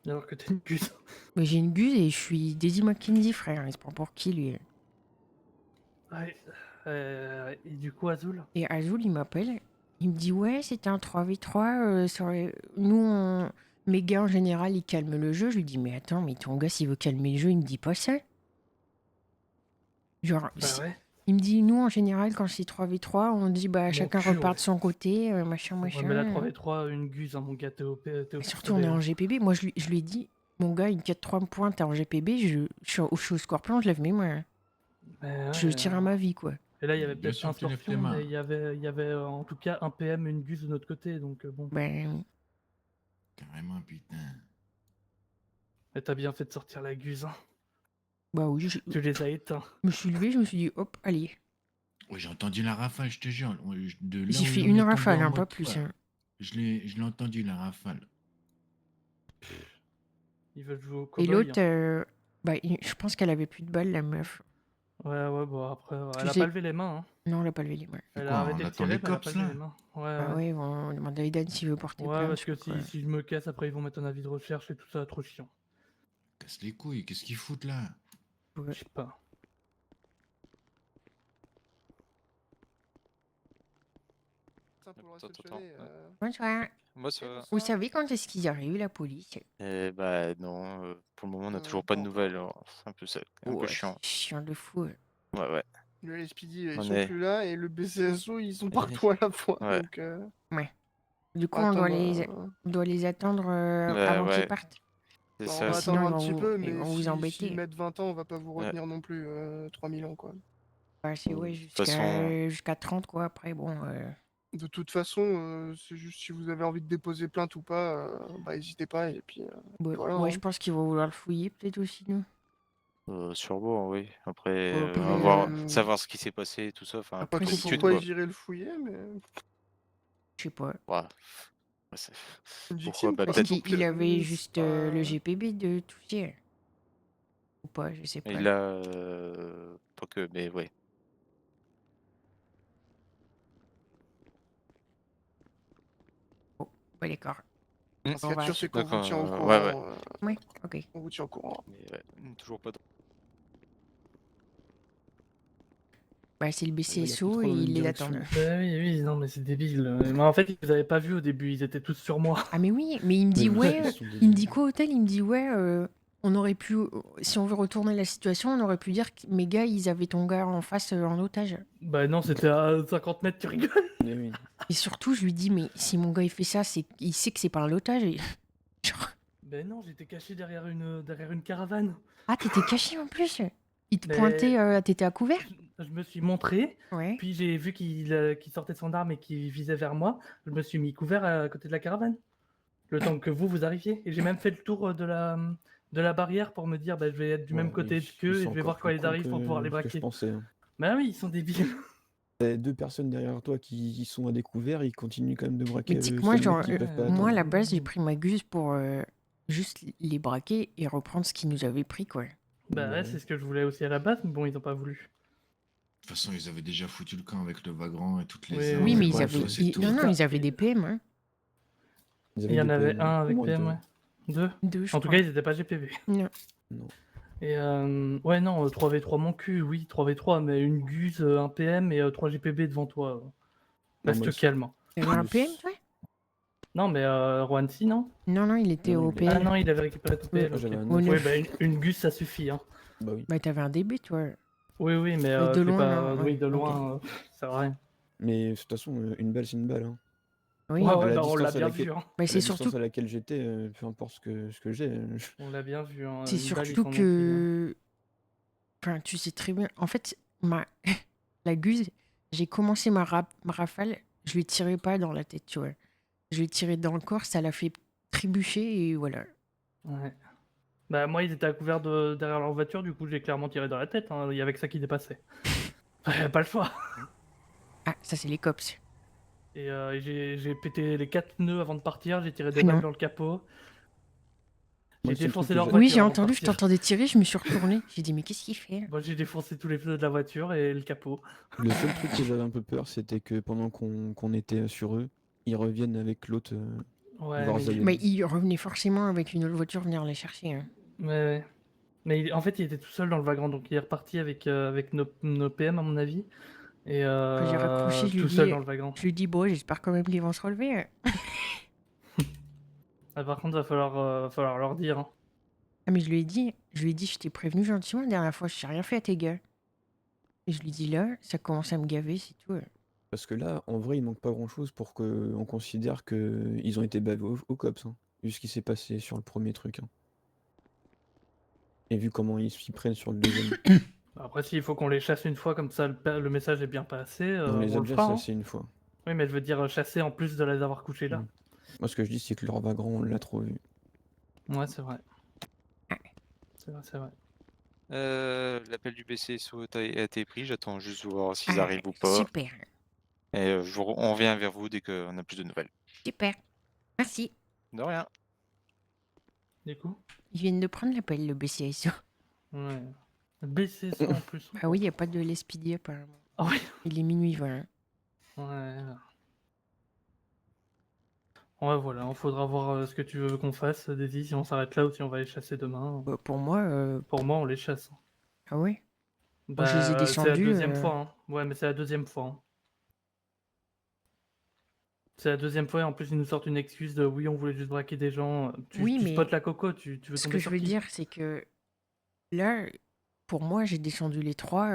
[SPEAKER 3] Alors que t'as une puce.
[SPEAKER 2] Mais j'ai une buse et je suis Daisy McKenzie, frère. Il se prend pour qui lui?
[SPEAKER 3] Ouais. Et du coup, Azul?
[SPEAKER 2] Et Azul il m'appelle, il me dit ouais c'était un 3v3, nous mes gars en général ils calment le jeu. Je lui dis mais attends, mais ton gars s'il veut calmer le jeu il me dit pas ça. Genre,
[SPEAKER 3] Ouais.
[SPEAKER 2] il me dit, nous, en général, quand c'est 3v3, on dit, bah,
[SPEAKER 3] Mon
[SPEAKER 2] chacun
[SPEAKER 3] cul,
[SPEAKER 2] repart
[SPEAKER 3] ouais.
[SPEAKER 2] de son côté, machin,
[SPEAKER 3] Ouais,
[SPEAKER 2] machin.
[SPEAKER 3] mais la 3v3, une guse, hein, mon gars, t'es au
[SPEAKER 2] Et surtout, on est en GPB. Moi, je lui ai dit, mon gars, une 4-3 points, t'es en GPB, je suis au Scorpion, je lève mes mains. Je tire à ma vie, quoi.
[SPEAKER 3] Et là, il y avait
[SPEAKER 9] Bien
[SPEAKER 3] peut-être
[SPEAKER 9] sûr
[SPEAKER 3] un
[SPEAKER 9] que tu lèves tes
[SPEAKER 3] Scorpion,
[SPEAKER 9] mains.
[SPEAKER 3] mais il y avait en tout cas un PM, une guse de notre côté, donc bon.
[SPEAKER 2] Ben,
[SPEAKER 9] Carrément, putain.
[SPEAKER 3] Et t'as bien fait de sortir la guse, hein.
[SPEAKER 2] Bah oui,
[SPEAKER 3] Tu les as éteints.
[SPEAKER 2] je me suis levé, je me suis dit, hop, allez.
[SPEAKER 9] Ouais, j'ai entendu la rafale, je te jure. De là
[SPEAKER 2] J'ai
[SPEAKER 9] où
[SPEAKER 2] fait
[SPEAKER 9] on
[SPEAKER 2] une
[SPEAKER 9] est tombé
[SPEAKER 2] rafale,
[SPEAKER 9] en
[SPEAKER 2] hein, pas
[SPEAKER 9] mode,
[SPEAKER 2] plus.
[SPEAKER 9] ouais,
[SPEAKER 2] Hein.
[SPEAKER 9] je l'ai entendu, la rafale.
[SPEAKER 3] Ils veulent jouer au
[SPEAKER 2] Et
[SPEAKER 3] cow-boy.
[SPEAKER 2] l'autre, bah, je pense qu'elle avait plus de balles, la meuf.
[SPEAKER 3] Ouais, bon après,
[SPEAKER 2] Tu
[SPEAKER 3] elle a
[SPEAKER 2] sais-
[SPEAKER 3] pas levé les mains. Hein.
[SPEAKER 2] Non, elle a pas levé les mains.
[SPEAKER 9] C'est
[SPEAKER 3] Elle
[SPEAKER 9] quoi,
[SPEAKER 3] a
[SPEAKER 9] on
[SPEAKER 3] arrêté de
[SPEAKER 9] attend
[SPEAKER 3] tirer,
[SPEAKER 9] les
[SPEAKER 3] mais elle a pas
[SPEAKER 9] cops,
[SPEAKER 3] levé
[SPEAKER 9] là?
[SPEAKER 3] les mains. Ouais,
[SPEAKER 2] Ah ouais, on demande à Aidan s'il veut porter
[SPEAKER 3] Ouais,
[SPEAKER 2] plainte.
[SPEAKER 3] parce que
[SPEAKER 2] ou quoi.
[SPEAKER 3] si je me casse, après ils vont mettre un avis de recherche et tout ça, trop chiant.
[SPEAKER 9] Casse les couilles, qu'est-ce qu'ils foutent là?
[SPEAKER 3] Je sais pas.
[SPEAKER 2] Bonsoir.
[SPEAKER 10] Moi, ça va.
[SPEAKER 2] Vous savez quand est-ce qu'ils arrivent, la police?
[SPEAKER 10] Bah non, pour le moment, on n'a toujours pas de nouvelles. Alors, c'est un peu ça, un peu
[SPEAKER 2] Ouais,
[SPEAKER 10] chiant.
[SPEAKER 2] c'est chiant de fou.
[SPEAKER 10] Ouais.
[SPEAKER 13] Le SPD, ils
[SPEAKER 10] On
[SPEAKER 13] sont
[SPEAKER 10] est-
[SPEAKER 13] plus là et le BCSO, ils sont partout à la fois.
[SPEAKER 10] Ouais.
[SPEAKER 13] Donc,
[SPEAKER 2] Ouais. Du coup,
[SPEAKER 13] attendre,
[SPEAKER 2] on doit les attendre
[SPEAKER 10] Bah,
[SPEAKER 2] avant qu'ils
[SPEAKER 10] ouais.
[SPEAKER 2] partent.
[SPEAKER 10] C'est
[SPEAKER 13] bah, on
[SPEAKER 10] ça.
[SPEAKER 13] va
[SPEAKER 2] Sinon,
[SPEAKER 13] attendre
[SPEAKER 2] ils
[SPEAKER 13] un petit
[SPEAKER 2] vont
[SPEAKER 13] peu,
[SPEAKER 2] ils
[SPEAKER 13] mais
[SPEAKER 2] vont vous
[SPEAKER 13] s'ils
[SPEAKER 2] embêter.
[SPEAKER 13] mettent 20 ans, on va pas vous
[SPEAKER 10] Ouais.
[SPEAKER 13] retenir non plus 3000 ans, quoi.
[SPEAKER 2] Ouais, c'est ouais,
[SPEAKER 10] De toute façon,
[SPEAKER 2] jusqu'à 30, quoi. Après, bon.
[SPEAKER 13] De toute façon, c'est juste si vous avez envie de déposer plainte ou pas, bah n'hésitez pas et puis
[SPEAKER 2] Ouais,
[SPEAKER 13] voilà.
[SPEAKER 2] ouais,
[SPEAKER 13] hein.
[SPEAKER 2] je pense qu'ils vont vouloir le fouiller, peut-être aussi, nous.
[SPEAKER 10] sûrement, oui. Après,
[SPEAKER 2] Après,
[SPEAKER 10] savoir ce qui s'est passé et tout ça, enfin,
[SPEAKER 13] Pas
[SPEAKER 2] après,
[SPEAKER 13] trop
[SPEAKER 10] l'habitude,
[SPEAKER 13] pourquoi
[SPEAKER 10] quoi.
[SPEAKER 13] ils iraient le fouiller, mais
[SPEAKER 2] Je sais pas.
[SPEAKER 10] Ouais. c'est-
[SPEAKER 13] une
[SPEAKER 10] Pourquoi
[SPEAKER 13] victime,
[SPEAKER 10] bah,
[SPEAKER 13] quoi.
[SPEAKER 2] Est-ce
[SPEAKER 10] peut-être
[SPEAKER 2] qu'il avait juste
[SPEAKER 13] pas-
[SPEAKER 2] le GPB de toucher? Ou pas, je sais pas.
[SPEAKER 10] il a. Pas que, mais ouais.
[SPEAKER 2] Ouais, d'accord.
[SPEAKER 13] Ce qu'il y a de
[SPEAKER 2] va-
[SPEAKER 13] sûr, c'est qu'on vous tient au
[SPEAKER 10] D'accord,
[SPEAKER 13] courant.
[SPEAKER 10] ouais.
[SPEAKER 2] Ouais, ok.
[SPEAKER 13] On vous tient au courant.
[SPEAKER 10] Mais ouais, toujours pas de...
[SPEAKER 2] Bah, c'est le
[SPEAKER 7] plus
[SPEAKER 2] BCSO
[SPEAKER 7] trop
[SPEAKER 2] et
[SPEAKER 7] dans la
[SPEAKER 2] ils
[SPEAKER 7] même
[SPEAKER 2] les
[SPEAKER 7] direction.
[SPEAKER 2] attendent.
[SPEAKER 3] Bah oui, non, mais c'est débile. Mais en fait, ils vous avaient pas vu au début, ils étaient tous sur moi.
[SPEAKER 2] Ah, mais oui, mais il me dit,
[SPEAKER 7] Mais
[SPEAKER 2] ouais,
[SPEAKER 7] ils sont
[SPEAKER 2] il me
[SPEAKER 7] débiles.
[SPEAKER 2] dit quoi au tel? Il me dit, ouais, on aurait pu, si on veut retourner la situation, on aurait pu dire que mes gars, ils avaient ton gars en face en otage.
[SPEAKER 3] Bah non, c'était à 50 mètres, tu rigoles.
[SPEAKER 7] Mais oui.
[SPEAKER 2] Et surtout, je lui dis, mais si mon gars il fait ça, c'est il sait que c'est pas un otage. Et... Genre,
[SPEAKER 3] Ben non, j'étais caché derrière une caravane.
[SPEAKER 2] ah, t'étais caché en plus. Il te
[SPEAKER 3] Mais-
[SPEAKER 2] pointait, t'étais à couvert?
[SPEAKER 3] Je me suis montré,
[SPEAKER 2] Ouais.
[SPEAKER 3] puis j'ai vu qu'il sortait de son arme et qu'il visait vers moi. Je me suis mis couvert à côté de la caravane. Le temps que vous arriviez. Et j'ai même fait le tour de la barrière pour me dire, bah, je vais être du même côté qu'eux et je vais voir quand ils arrivent pour pouvoir les
[SPEAKER 7] Je
[SPEAKER 3] braquer.
[SPEAKER 7] pensais. Hein.
[SPEAKER 3] Bah oui, ils sont débiles.
[SPEAKER 7] T'as 2 personnes derrière toi qui sont à découvert, ils continuent quand même de braquer.
[SPEAKER 2] Mais tu sais que
[SPEAKER 7] le
[SPEAKER 2] moi,
[SPEAKER 7] seul mec
[SPEAKER 2] genre,
[SPEAKER 7] qu'ils peuvent pas
[SPEAKER 2] moi, à
[SPEAKER 7] attendre.
[SPEAKER 2] la base, j'ai pris ma guse pour juste les braquer et reprendre ce qu'ils nous avaient pris, quoi.
[SPEAKER 3] Bah ouais, c'est ce que je voulais aussi à la base, mais bon, ils ont pas voulu.
[SPEAKER 9] De toute façon, ils avaient déjà foutu le camp avec le vagrant et toutes les
[SPEAKER 3] Oui,
[SPEAKER 9] armes.
[SPEAKER 2] Oui, mais ils
[SPEAKER 9] Ouais,
[SPEAKER 2] avaient,
[SPEAKER 9] c'est tout.
[SPEAKER 2] non, non, ils avaient des PM, hein.
[SPEAKER 3] Il y en avait un avec PM, ouais. Deux.
[SPEAKER 2] Deux, je
[SPEAKER 3] En tout
[SPEAKER 2] crois.
[SPEAKER 3] cas, ils étaient pas GPV.
[SPEAKER 2] Non.
[SPEAKER 7] Non.
[SPEAKER 3] Et ouais, non, 3v3 mon cul, oui, 3v3, mais une guse, un PM et 3 GPB devant toi. Reste
[SPEAKER 7] moi,
[SPEAKER 3] calme. Hein.
[SPEAKER 2] T'avais un PM, toi?
[SPEAKER 3] Non, mais Roansi, non?
[SPEAKER 2] Non, il était
[SPEAKER 7] Non,
[SPEAKER 2] au
[SPEAKER 7] il est-
[SPEAKER 3] Ah
[SPEAKER 2] PL.
[SPEAKER 3] non, il avait récupéré ton PL.
[SPEAKER 7] Ah, j'avais
[SPEAKER 3] ok.
[SPEAKER 7] un
[SPEAKER 2] Au
[SPEAKER 3] Oui,
[SPEAKER 2] neuf.
[SPEAKER 3] bah une guse, ça suffit. Hein.
[SPEAKER 7] Bah oui.
[SPEAKER 2] Bah, t'avais un DB, toi.
[SPEAKER 3] Oui, mais
[SPEAKER 2] De
[SPEAKER 3] c'est
[SPEAKER 2] loin,
[SPEAKER 3] pas...
[SPEAKER 2] non,
[SPEAKER 3] oui,
[SPEAKER 2] ouais,
[SPEAKER 3] de
[SPEAKER 2] ok.
[SPEAKER 3] loin, ça sert à rien.
[SPEAKER 7] Mais de toute façon, une balle, c'est une balle. Hein.
[SPEAKER 2] Oui,
[SPEAKER 3] Ouais,
[SPEAKER 7] À
[SPEAKER 3] ouais,
[SPEAKER 7] la
[SPEAKER 3] bah, on l'a
[SPEAKER 7] distance à
[SPEAKER 3] bien
[SPEAKER 7] laquelle-
[SPEAKER 3] vu. Hein.
[SPEAKER 2] bah,
[SPEAKER 7] À
[SPEAKER 2] c'est
[SPEAKER 7] la
[SPEAKER 2] surtout,
[SPEAKER 7] distance à laquelle j'étais, peu importe ce que j'ai.
[SPEAKER 3] On l'a bien vu. Hein.
[SPEAKER 2] c'est
[SPEAKER 3] Une balle, ils
[SPEAKER 2] surtout
[SPEAKER 3] s'en ont pris, hein.
[SPEAKER 2] que, enfin, tu sais très bien. En fait, la guse, j'ai commencé ma rafale, je lui tirais pas dans la tête, tu vois. Je lui ai tiré dans le corps, ça l'a fait trébucher et voilà.
[SPEAKER 3] Ouais. Bah moi ils étaient à couvert derrière leur voiture, du coup j'ai clairement tiré dans la tête, hein. Il y avait que ça qui dépassait. Pas le choix.
[SPEAKER 2] Ah, ça c'est les cops.
[SPEAKER 3] Et j'ai pété les 4 nœuds avant de partir, j'ai tiré des
[SPEAKER 2] Ah non.
[SPEAKER 3] balles dans le capot.
[SPEAKER 7] Moi,
[SPEAKER 3] J'ai
[SPEAKER 7] le seul
[SPEAKER 3] défoncé
[SPEAKER 7] truc
[SPEAKER 3] leur
[SPEAKER 7] que
[SPEAKER 3] voiture.
[SPEAKER 2] Oui, j'ai
[SPEAKER 3] avant de
[SPEAKER 2] entendu, je
[SPEAKER 3] partir.
[SPEAKER 2] t'entendais tirer, je me suis retourné. J'ai dit, mais qu'est-ce qu'il fait?
[SPEAKER 3] Moi j'ai défoncé tous les pneus de la voiture et le capot.
[SPEAKER 7] Le seul truc que j'avais un peu peur, c'était que pendant qu'on était sur eux, ils reviennent avec l'autre.
[SPEAKER 3] Ouais,
[SPEAKER 7] voir
[SPEAKER 3] mais,
[SPEAKER 7] Zayen.
[SPEAKER 2] Mais il revenait forcément avec une autre voiture venir les chercher. Hein.
[SPEAKER 3] ouais. Mais en fait il était tout seul dans le wagon, donc il est reparti avec nos PM à mon avis. Et
[SPEAKER 2] Quand j'ai raccroché, je
[SPEAKER 3] tout
[SPEAKER 2] lui
[SPEAKER 3] seul
[SPEAKER 2] dis,
[SPEAKER 3] dans le wagon.
[SPEAKER 2] je lui dis, bon, j'espère quand même qu'ils vont se relever.
[SPEAKER 3] Ah, par contre va falloir leur dire. Hein.
[SPEAKER 2] Ah, mais je lui ai dit, je t'ai prévenu gentiment la dernière fois, je n'ai rien fait à tes gars. Et je lui dis là, ça commence à me gaver, c'est tout.
[SPEAKER 7] Parce que là, en vrai, il manque pas grand-chose pour qu'on considère qu'ils ont été bavés au cops, hein, vu ce qui s'est passé sur le premier truc. Hein. Et vu comment ils s'y prennent sur le deuxième.
[SPEAKER 3] Après s'il faut qu'on les chasse une fois comme ça le message est bien passé,
[SPEAKER 7] On les
[SPEAKER 3] on
[SPEAKER 7] a
[SPEAKER 3] le
[SPEAKER 7] déjà
[SPEAKER 3] fera. Hein.
[SPEAKER 7] chassés une fois.
[SPEAKER 3] Oui mais je veux dire chasser en plus de les avoir couchés là.
[SPEAKER 7] Moi, ce que je dis, c'est que leur vagrant, on l'a trop vu.
[SPEAKER 3] Ouais c'est vrai. C'est vrai.
[SPEAKER 10] L'appel du BCSO a été pris, j'attends juste de voir s'ils
[SPEAKER 2] Ah,
[SPEAKER 10] arrivent ou pas.
[SPEAKER 2] super,
[SPEAKER 10] Et on revient vers vous dès qu'on a plus de nouvelles.
[SPEAKER 2] super. Merci.
[SPEAKER 10] De rien.
[SPEAKER 3] Du coup
[SPEAKER 2] Ils viennent de prendre l'appel, le BCSO.
[SPEAKER 3] Ouais. BCSO en plus.
[SPEAKER 2] Ah oui, il n'y a pas de l'SPD apparemment.
[SPEAKER 3] Ah oui.
[SPEAKER 2] Il est minuit 20.
[SPEAKER 3] Ouais. Ouais, voilà, il faudra voir ce que tu veux qu'on fasse, Daisy, si on s'arrête là ou si on va les chasser demain.
[SPEAKER 2] Pour moi...
[SPEAKER 3] Pour moi, on les chasse.
[SPEAKER 2] Ah ouais?
[SPEAKER 3] Bah,
[SPEAKER 2] Moi, je les ai
[SPEAKER 3] c'est la
[SPEAKER 2] descendus.
[SPEAKER 3] deuxième fois. Hein. Ouais, mais c'est la deuxième fois. Hein. C'est la deuxième fois et en plus ils nous sortent une excuse de oui, on voulait juste braquer des gens.
[SPEAKER 2] Oui,
[SPEAKER 3] Tu
[SPEAKER 2] mais
[SPEAKER 3] spots la coco, tu veux
[SPEAKER 2] Ce
[SPEAKER 3] tomber
[SPEAKER 2] que je
[SPEAKER 3] sur
[SPEAKER 2] veux
[SPEAKER 3] qui?
[SPEAKER 2] dire, c'est que là, pour moi, j'ai descendu les 3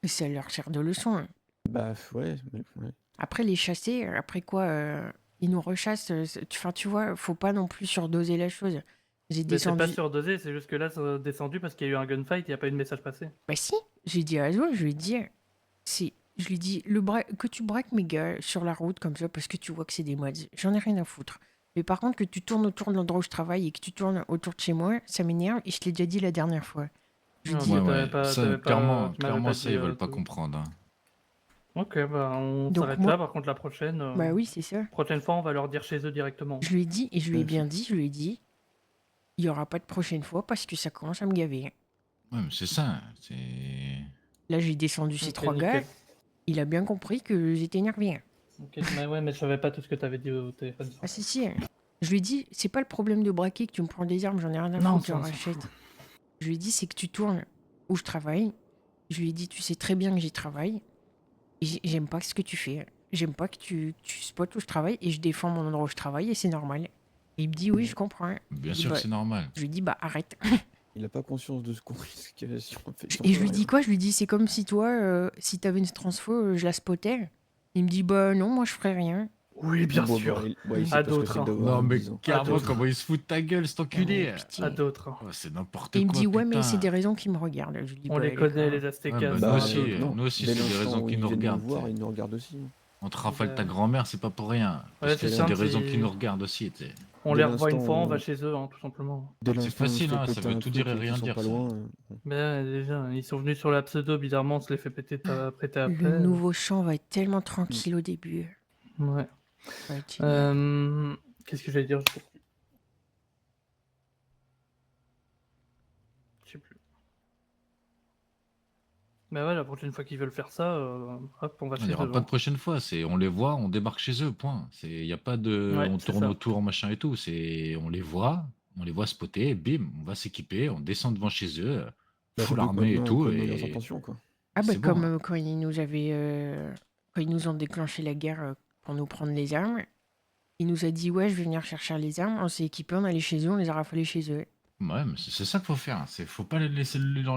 [SPEAKER 2] et ça leur sert de leçon. Hein.
[SPEAKER 7] Bah ouais, ouais.
[SPEAKER 2] Après, les chasser, après quoi, ils nous rechassent. Enfin, tu vois, faut pas non plus surdoser la chose. J'ai
[SPEAKER 3] Mais c'est pas
[SPEAKER 2] descendu.
[SPEAKER 3] surdosé, c'est juste que là, c'est descendu parce qu'il y a eu un gunfight, il n'y a pas eu de message passé.
[SPEAKER 2] Bah si, j'ai dit à Azo, je lui ai dit, je lui ai dit, que tu braques mes gars sur la route comme ça parce que tu vois que c'est des mods, j'en ai rien à foutre. Mais par contre, que tu tournes autour de l'endroit où je travaille et que tu tournes autour de chez moi, ça m'énerve et je te l'ai déjà dit la dernière fois. Je lui ai dit,
[SPEAKER 9] Ça, clairement, ça, ils veulent pas comprendre. Hein.
[SPEAKER 3] Ok, bah on
[SPEAKER 2] Donc
[SPEAKER 3] s'arrête
[SPEAKER 2] moi-
[SPEAKER 3] là, par contre la prochaine...
[SPEAKER 2] Bah oui, c'est ça.
[SPEAKER 3] Prochaine fois, on va leur dire chez eux directement.
[SPEAKER 2] Je lui ai dit, et je lui ai bien dit, je lui ai dit, il y aura pas de prochaine fois parce que ça commence à me gaver.
[SPEAKER 9] Ouais, mais c'est ça. C'est.
[SPEAKER 2] Là, j'ai descendu ces
[SPEAKER 3] Ok,
[SPEAKER 2] 3
[SPEAKER 3] nickel.
[SPEAKER 2] gars, il a bien compris que j'étais énervé.
[SPEAKER 3] Ok, mais ouais, mais je savais pas tout ce que t'avais dit au téléphone.
[SPEAKER 2] Ah si, si. Je lui ai dit, c'est pas le problème de braquer que tu me prends des armes, j'en ai rien à
[SPEAKER 3] Non,
[SPEAKER 2] foutre,
[SPEAKER 3] ça,
[SPEAKER 2] j'en
[SPEAKER 3] on s'en
[SPEAKER 2] rachète. Je lui ai dit, c'est que tu tournes où je travaille. Je lui ai dit, tu sais très bien que j'y travaille. Et j'aime pas ce que tu fais. J'aime pas que tu spots où je travaille et je défends mon endroit où je travaille et c'est normal. Et il me dit, oui, je comprends.
[SPEAKER 9] Bien
[SPEAKER 2] Je dis,
[SPEAKER 9] sûr que
[SPEAKER 2] bah-
[SPEAKER 9] c'est normal.
[SPEAKER 2] Je lui dis, bah arrête.
[SPEAKER 7] Il a pas conscience de ce qu'on risque si on fait. si on
[SPEAKER 2] Et
[SPEAKER 7] fait
[SPEAKER 2] je lui
[SPEAKER 7] rien.
[SPEAKER 2] dis quoi? Je lui dis, c'est comme si toi, si t'avais une transfo, je la spottais. Il me dit, bah non, moi je ferais rien.
[SPEAKER 3] Oui, bien
[SPEAKER 7] Bon,
[SPEAKER 3] sûr.
[SPEAKER 7] bah, il sait
[SPEAKER 3] À
[SPEAKER 7] pas ce que
[SPEAKER 3] d'autres.
[SPEAKER 7] c'est
[SPEAKER 3] Hein.
[SPEAKER 7] d'avoir
[SPEAKER 9] Non, mais
[SPEAKER 7] 10 ans.
[SPEAKER 9] carrément,
[SPEAKER 3] d'autres.
[SPEAKER 9] comment il se fout de ta gueule, cet enculé.
[SPEAKER 2] Pitié.
[SPEAKER 3] À d'autres. Hein.
[SPEAKER 9] Oh, c'est n'importe
[SPEAKER 2] Et il
[SPEAKER 9] quoi.
[SPEAKER 2] me dit, ouais, mais
[SPEAKER 9] putain.
[SPEAKER 2] c'est des raisons qui me regardent. Je lui dis,
[SPEAKER 3] On
[SPEAKER 2] bah,
[SPEAKER 3] les connaît,
[SPEAKER 2] d'accord.
[SPEAKER 3] les Aztecas.
[SPEAKER 9] Ouais, bah,
[SPEAKER 3] ça
[SPEAKER 9] nous
[SPEAKER 3] va,
[SPEAKER 9] aussi,
[SPEAKER 3] d'autres.
[SPEAKER 7] non.
[SPEAKER 9] nous aussi,
[SPEAKER 7] Dès
[SPEAKER 9] c'est des
[SPEAKER 7] l'instant
[SPEAKER 9] raisons
[SPEAKER 7] où
[SPEAKER 9] qui
[SPEAKER 7] ils
[SPEAKER 9] nous
[SPEAKER 7] viennent
[SPEAKER 9] regardent.
[SPEAKER 7] voir, ils nous regardent aussi.
[SPEAKER 9] On te rafale ta
[SPEAKER 3] Ouais.
[SPEAKER 9] grand-mère, c'est pas pour rien. Parce
[SPEAKER 3] Ouais,
[SPEAKER 9] que
[SPEAKER 3] c'est
[SPEAKER 9] c'est des
[SPEAKER 3] simple,
[SPEAKER 9] raisons
[SPEAKER 3] c'est-
[SPEAKER 9] qui nous regardent aussi. Tu sais.
[SPEAKER 3] On
[SPEAKER 7] Dès
[SPEAKER 3] les revoit une
[SPEAKER 7] l'instant
[SPEAKER 3] fois, on
[SPEAKER 7] où-
[SPEAKER 3] va chez eux, hein, tout simplement.
[SPEAKER 7] Dès
[SPEAKER 9] C'est
[SPEAKER 7] l'instant où on se
[SPEAKER 9] facile,
[SPEAKER 7] fait
[SPEAKER 9] hein, ça
[SPEAKER 7] péter
[SPEAKER 9] veut
[SPEAKER 7] un
[SPEAKER 9] tout
[SPEAKER 7] truc
[SPEAKER 9] dire et
[SPEAKER 7] qu'ils
[SPEAKER 9] rien
[SPEAKER 7] sont
[SPEAKER 9] dire,
[SPEAKER 7] pas
[SPEAKER 9] ça.
[SPEAKER 7] loin,
[SPEAKER 3] Mais ouais, déjà, ils sont venus sur la pseudo, bizarrement, on se les fait péter prêter après.
[SPEAKER 2] Le nouveau champ va être tellement tranquille au début.
[SPEAKER 3] Ouais.
[SPEAKER 2] Ça va être génial.
[SPEAKER 3] Qu'est-ce que j'allais dire? Je sais plus. Mais ouais, la prochaine fois qu'ils veulent faire ça, hop, on va
[SPEAKER 9] Il
[SPEAKER 3] chez
[SPEAKER 9] n'y
[SPEAKER 3] eux.
[SPEAKER 9] aura pas
[SPEAKER 3] hein.
[SPEAKER 9] de prochaine fois. C'est on les voit, on débarque chez eux, point. Il n'y a pas de.
[SPEAKER 3] Ouais,
[SPEAKER 9] On
[SPEAKER 3] c'est
[SPEAKER 9] tourne
[SPEAKER 3] ça.
[SPEAKER 9] autour, machin et tout. On les voit spotter, bim, on va s'équiper, on descend devant chez eux,
[SPEAKER 7] Bah,
[SPEAKER 9] full
[SPEAKER 7] surtout
[SPEAKER 9] armée et
[SPEAKER 7] qu'on
[SPEAKER 9] tout.
[SPEAKER 7] connaît leurs
[SPEAKER 9] Et
[SPEAKER 7] intentions, quoi.
[SPEAKER 2] Ah bah
[SPEAKER 9] c'est bon.
[SPEAKER 2] comme
[SPEAKER 9] Hein.
[SPEAKER 2] quand ils nous avaient... quand ils nous ont déclenché la guerre pour nous prendre les armes, il nous a dit, ouais, je vais venir chercher les armes. On s'est équipés, on est allé chez eux, on les a rafalés chez eux.
[SPEAKER 9] Ouais, mais c'est ça qu'il faut faire. Faut pas leur